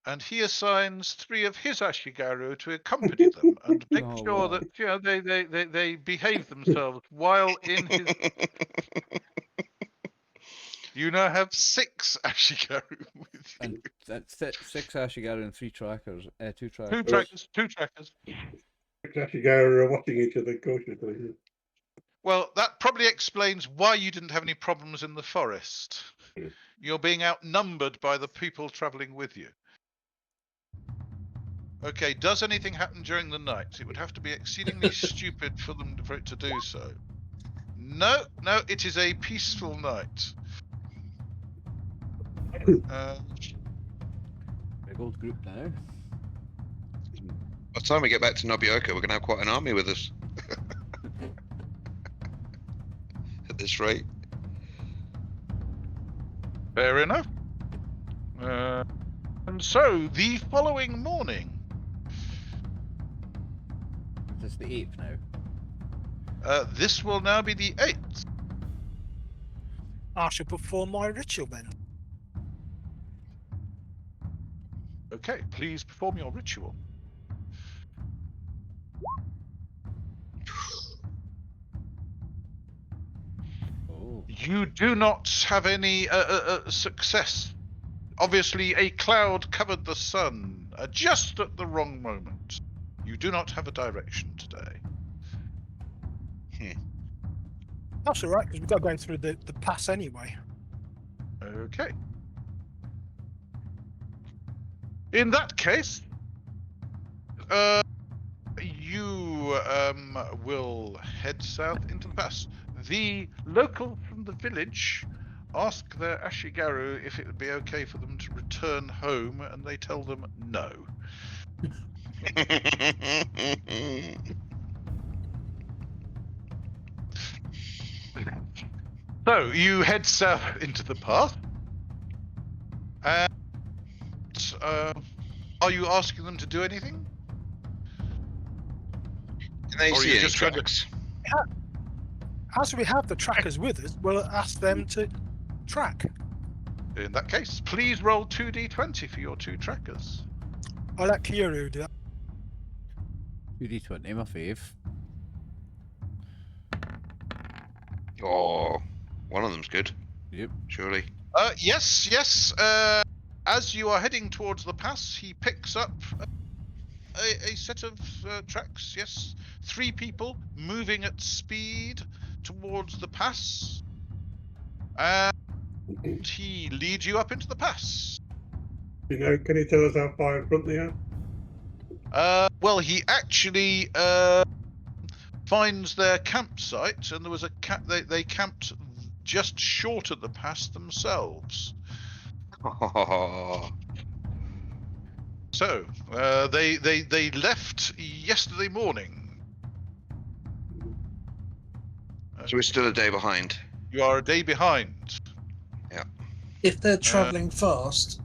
and he assigns 3 of his Ashigaru to accompany them and make Oh, sure wow. that they behave themselves while in his. You now have 6 Ashigaru with you. And that's 6 Ashigaru and 3 trackers. 2 trackers. 2 trackers. 2 trackers. Ashigaru are watching each other cautiously. Well, that probably explains why you didn't have any problems in the forest. You're being outnumbered by the people traveling with you. Okay, does anything happen during the night? It would have to be exceedingly stupid for it to do so. No, it is a peaceful night. Big old group now. By the time we get back to Nobioka, we're going to have quite an army with us. At this rate. Fair enough. And so, the following morning, It's the 8th now. this will now be the 8th. I shall perform my ritual then. Okay, please perform your ritual. Oh. You do not have any success. Obviously, a cloud covered the sun just at the wrong moment. You do not have a direction today. That's all right, because we've got to go through the pass anyway. Okay. In that case, you will head south into the pass. The locals from the village ask their Ashigaru if it would be okay for them to return home, and they tell them no. So you head south into the path, and are you asking them to do anything? Can they Or see you any just going to- tracks? As we have the trackers with us, we'll ask them to track. In that case, please roll 2d20 for your 2 trackers. I'll let Kyūryū do that. 2d20, my fave. Oh, one of them's good. Yep. Surely. Yes. As you are heading towards the pass, he picks up a set of tracks. Yes, 3 people moving at speed towards the pass, and he leads you up into the pass. Can you tell us how far in front they are? Well, he actually finds their campsite, and there was they camped just short of the pass themselves. So they left yesterday morning. So we're still a day behind. You are a day behind. If they're travelling fast,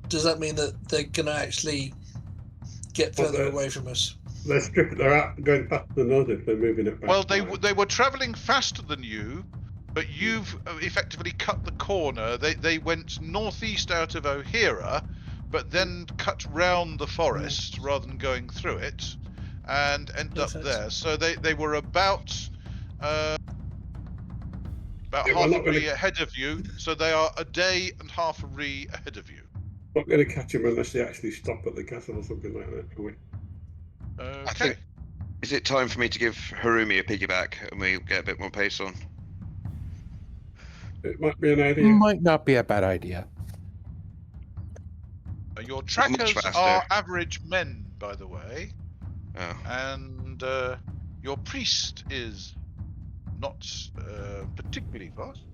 does that mean that they're going to actually get Well, further away from us? They're out going faster than us if they're moving it fast. Well, they were travelling faster than you, but you've effectively cut the corner. They went northeast out of O'Hara, but then cut round the forest rather than going through it, and ended up Perfect. there. So they were about Yeah, half we're a not gonna- rie ahead of you. So they are a day and half a rie ahead of you. Not going to catch them unless they actually stop at the castle or something like that, are we? Okay. I think. Is it time for me to give Harumi a piggyback and we get a bit more pace on? It might be an idea. Might not be a bad idea. Your much trackers faster. are average men, by the way, Oh. and your priest is not particularly fast.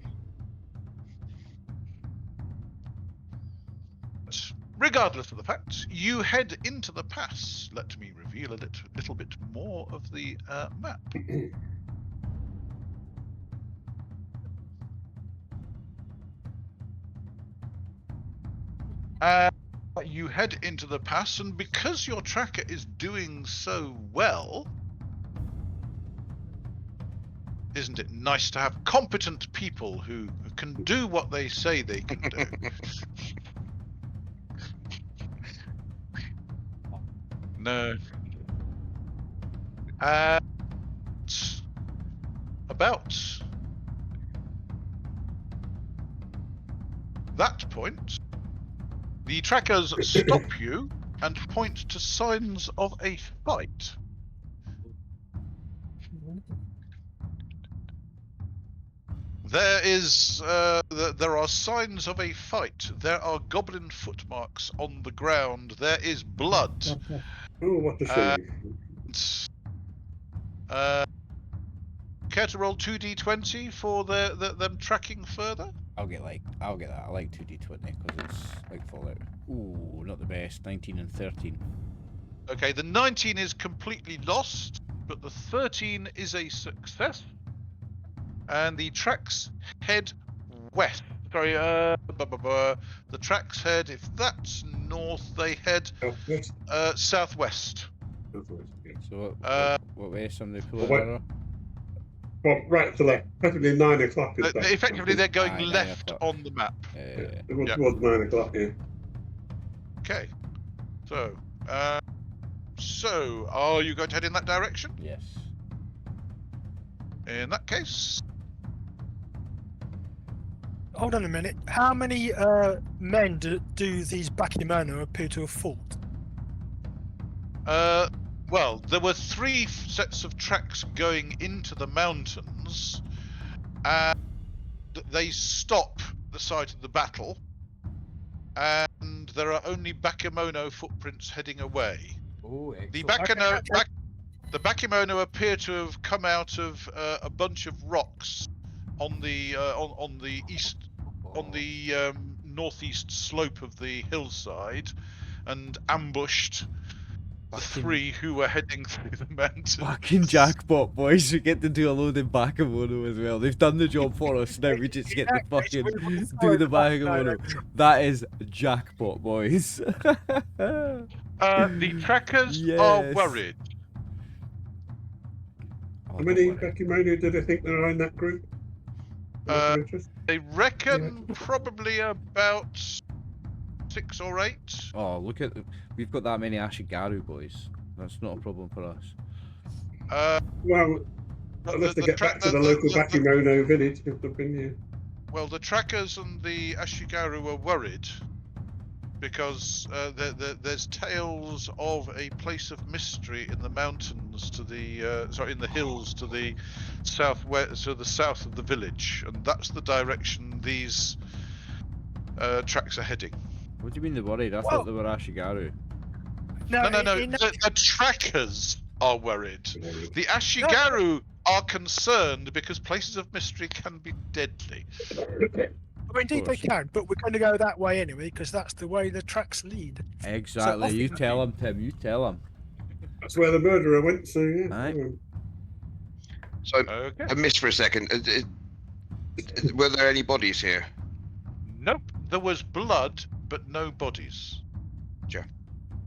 But regardless of the fact, you head into the pass. Let me reveal a little bit more of the map. You head into the pass, and because your tracker is doing so well, isn't it nice to have competent people who can do what they say they can do? No. At about that point, the trackers stop you and point to signs of a fight. There is, there are signs of a fight. There are goblin footmarks on the ground. There is blood. Oh, what a shame. Care to roll 2d20 for them tracking further? I'll get that. I like 2d20 because it's like Fallout. Ooh, not the best. 19 and 13. Okay, the 19 is completely lost, but the 13 is a success. And the tracks head west. Sorry, the tracks head, if that's north, they head Southwest. Southwest. Southwest, yeah. So what way somebody pull Well, an arrow? Well, right to left. Effectively 9 o'clock. Is that, Effectively, they're going Aye, 9 left o'clock. on the map. It was Yeah. towards 9 o'clock, yeah. Okay. So, are you going to head in that direction? Yes. In that case, Hold on a minute. How many men do these Bakemono appear to have fought? well, there were 3 sets of tracks going into the mountains, and they stop the site of the battle, and there are only Bakemono footprints heading away. Oh, The excellent. the Bakemono appear to have come out of a bunch of rocks on the northeast slope of the hillside, and ambushed the 3 who were heading through the mountains. Fucking jackpot, boys. We get to do a load of Bakemono as well. They've done the job for us. Now we just get to fucking do the Bakemono. That is jackpot, boys. The trackers are Yes. worried. How many Bakemono do they think there are in that group? They reckon probably about 6 or 8. Oh, look at we've got that many Ashigaru, boys. That's not a problem for us. Well, unless they get back to the local Bakemono village, if they've been here. Well, the trackers and the Ashigaru are worried because there's tales of a place of mystery in the mountains to the in the hills to the southwest, to the south of the village, and that's the direction these tracks are heading. What do you mean they're worried? I thought they were Ashigaru. No. The trackers are worried. The Ashigaru are concerned because places of mystery can be deadly. Well, indeed they can, but we're going to go that way anyway because that's the way the tracks lead. Exactly. So You tell him, Tim. You tell him. That's where the murderer went, so yeah. Aye. So Okay. I missed for a second. Were there any bodies here? Nope. There was blood, but no bodies.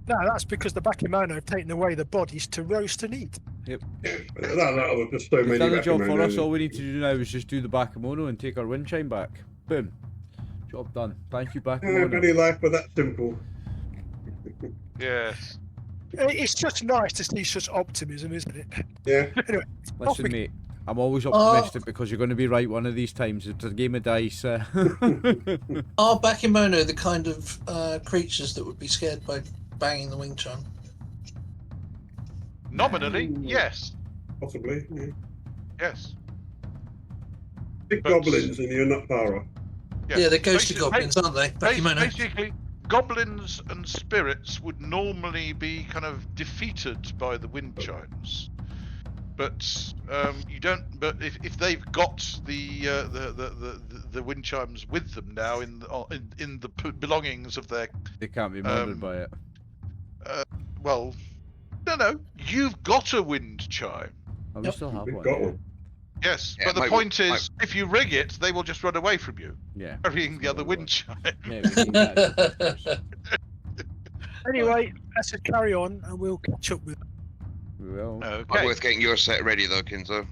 No, that's because the Bakemono have taken away the bodies to roast and eat. Yep. That was just so We've many done the job for Bakemono. us. All we need to do now is just do the Bakemono and take our wind chime back. Boom. Job done. Thank you, Yeah, Bakemono. many life, but that's simple. Yes. It's just nice to see such optimism, isn't it? Yeah. Anyway, off Listen, we mate. I'm always optimistic because you're going to be right one of these times. It's a game of dice. Are Bakemono the kind of creatures that would be scared by banging the wing chime? Nominally, yes. Possibly, yeah. Yes. Big But- goblins and you're not far off. Yes. Yeah, they're ghostly Basi- goblins, aren't they? Bakemono. Basically, goblins and spirits would normally be kind of defeated by the wind chimes, but you don't. But if they've got the wind chimes with them now in the belongings of their, They can't be murdered by it. well, no, you've got a wind chime. Oh, we Yep. still have We've one. got Yeah. one. Yes, Yeah, but the my- point my- is, if you rig it, they will just run away from you, Yeah. carrying the other wind chime. Yeah, we need that. Anyway, let's just carry on and we'll catch up with them. We will. Might Okay. be worth getting your set ready though, Kinzo.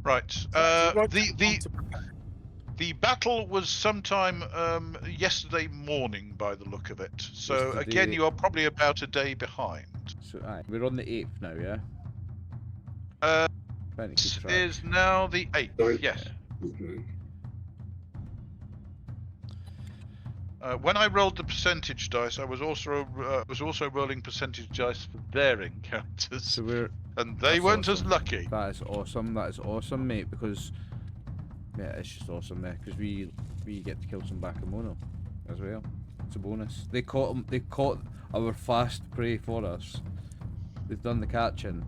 Right. Right, The The battle was sometime yesterday morning, by the look of it. So Yesterday. again, you are probably about a day behind. So aye, we're on the 8th now, yeah. Trying to keep This track. is now the 8th. Sorry. Yes. Okay. When I rolled the percentage dice, I was also rolling percentage dice for their encounters, So we're. and they That's weren't as awesome. lucky. That is awesome. That is awesome, mate. Because yeah, it's just awesome, mate. Because we get to kill some Bakamono as well. It's a bonus. They caught them. They caught our fast prey for us. They've done the catching.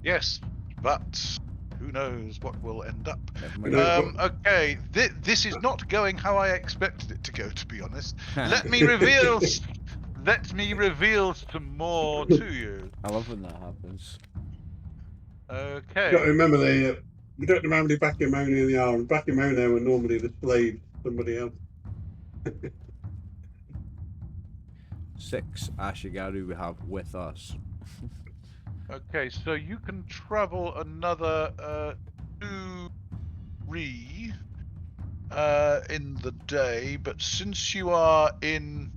Yes, but who knows what will end up. Never You mind. know, Okay, this is not going how I expected it to go, to be honest. Let me reveal some more to you. I love when that happens. you got to Okay. remember we don't know how many Bakamoni there are, and Bakamoni are normally the slave to somebody else. 6 Ashigaru we have with us. Okay, so you can travel another 2 ri in the day, but since you are in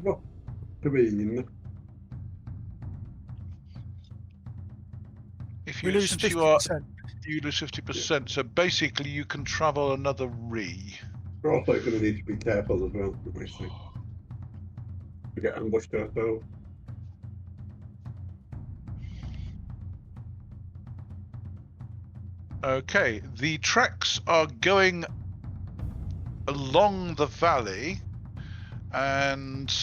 What to mean? if We you lose since you are 50%. you lose 50%, so basically you can travel another ri. We're also going to need to be careful as well, obviously. We get ambushed ourselves. Okay, the tracks are going along the valley, and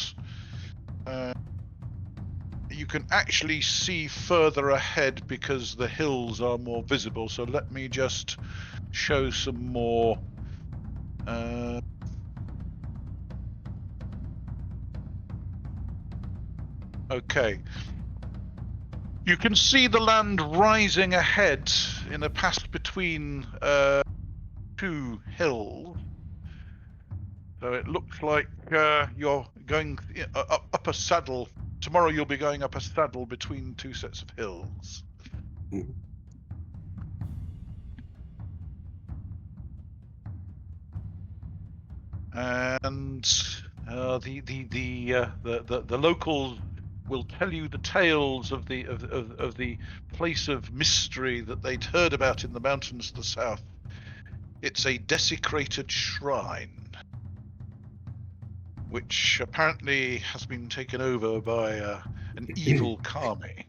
you can actually see further ahead because the hills are more visible. So let me just show some more. Okay. You can see the land rising ahead in a pass between 2 hills. So it looks like you're going up a saddle. Tomorrow you'll be going up a saddle between 2 sets of hills. Mhm. And the locals will tell you the tales of the place of mystery that they'd heard about in the mountains to the south. It's a desecrated shrine, which apparently has been taken over by an evil kami,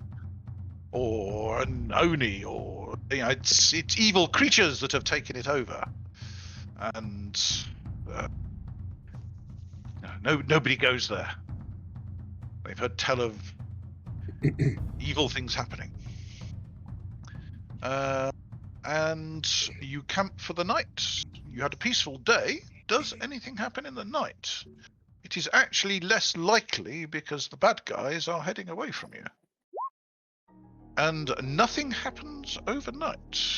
or an oni, or it's evil creatures that have taken it over, and nobody goes there. They've heard tell of evil things happening. And you camp for the night. You had a peaceful day. Does anything happen in the night? It is actually less likely because the bad guys are heading away from you. And nothing happens overnight.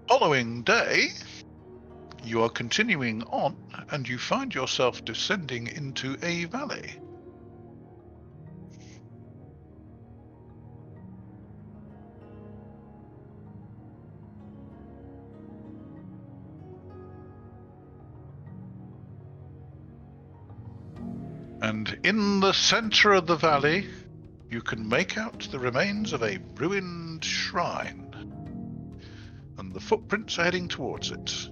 Following day, you are continuing on, and you find yourself descending into a valley. And in the center of the valley, you can make out the remains of a ruined shrine. And the footprints are heading towards it.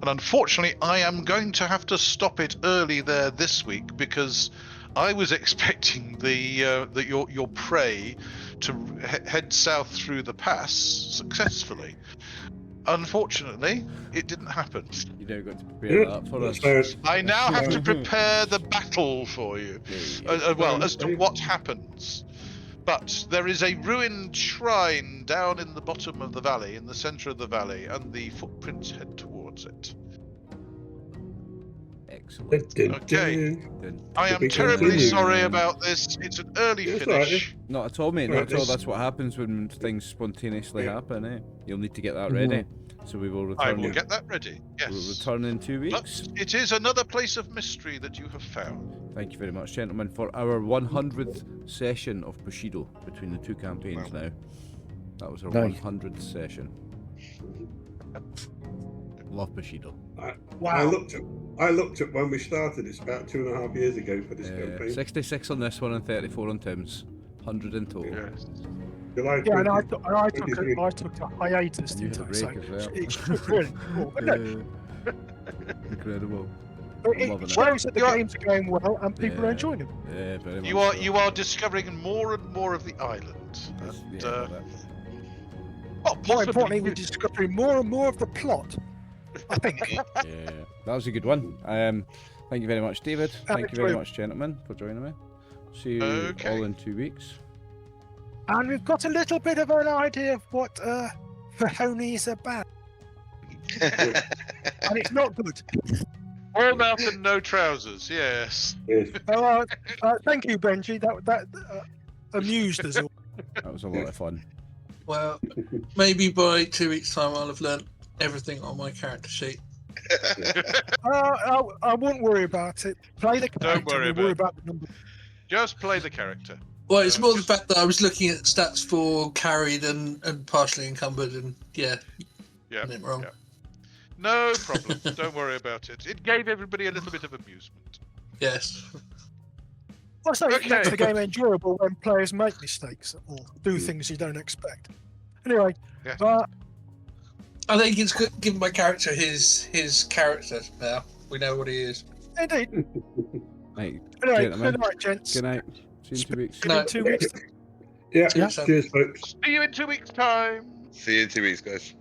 And unfortunately, I am going to have to stop it early there this week because I was expecting your prey to head south through the pass successfully. Unfortunately, it didn't happen. You now got to prepare that for us. Fair. I now have to prepare the battle for you. Well, as to what happens. But there is a ruined shrine down in the bottom of the valley, in the center of the valley, and the footprints head towards it. Excellent. Okay. Dun- I am Big terribly continue. sorry about this. It's an early It's all right, finish. Not at all, mate. Right, Not at all. this- That's what happens when things spontaneously Yeah. happen, eh? You'll need to get that Mhm. ready. So we will I return. will get that ready. We'll Yes. return in 2 But weeks. it is another place of mystery that you have found. Thank you very much, gentlemen, for our 100th session of Bushido between the two campaigns now. That was our Nice. 100th session. Love Bushido. I Wow. looked at when we started. It's about 2.5 years ago for this campaign. 66 on this one and 34 on Tim's. 100 in total. Yes. July Yeah, and I 20 took, I took, 23. I took a hiatus. You Didn't had a I? break So as well. it's really cool. But no, Incredible. it loving it. shows that the Well, games are going well and people Yeah. are enjoying them. Yeah, very much. You are so. discovering more and more of the island. That's- And, yeah, love it. well, More possibly importantly, we're with- discovering more and more of the plot. I think. Yeah, that was a good one. Thank you very much, David. Thank you very enjoyed- much, gentlemen, for joining me. See you Okay. all in 2 weeks. And we've got a little bit of an idea of what Fuhon'i is about. And it's not good. all mouth and no trousers. Yes. Yes. Thank you, Benjy. That amused us all. That was a lot of fun. Well, maybe by 2 weeks' time I'll have learnt everything on my character sheet. I wouldn't worry about it. Play the character. worry we'll worry about about the number. Just play the character. Well, it's more the fact that I was looking at stats for carried and partially encumbered, and yeah, Yeah. I did it wrong. yeah. No problem. Don't worry about it. It gave everybody a little bit of amusement. Yes. I say it Okay. makes the game enjoyable when players make mistakes or do things you don't expect. Anyway, Yeah. I think it's good giving my character his character now. We know what he is. indeed. Right, Anyway, Gentlemen. good night, gents. good night. See you in 2 weeks. See you in 2 weeks. Yeah. Yeah. Cheers, folks. See you in 2 weeks' time. See you in 2 weeks, guys.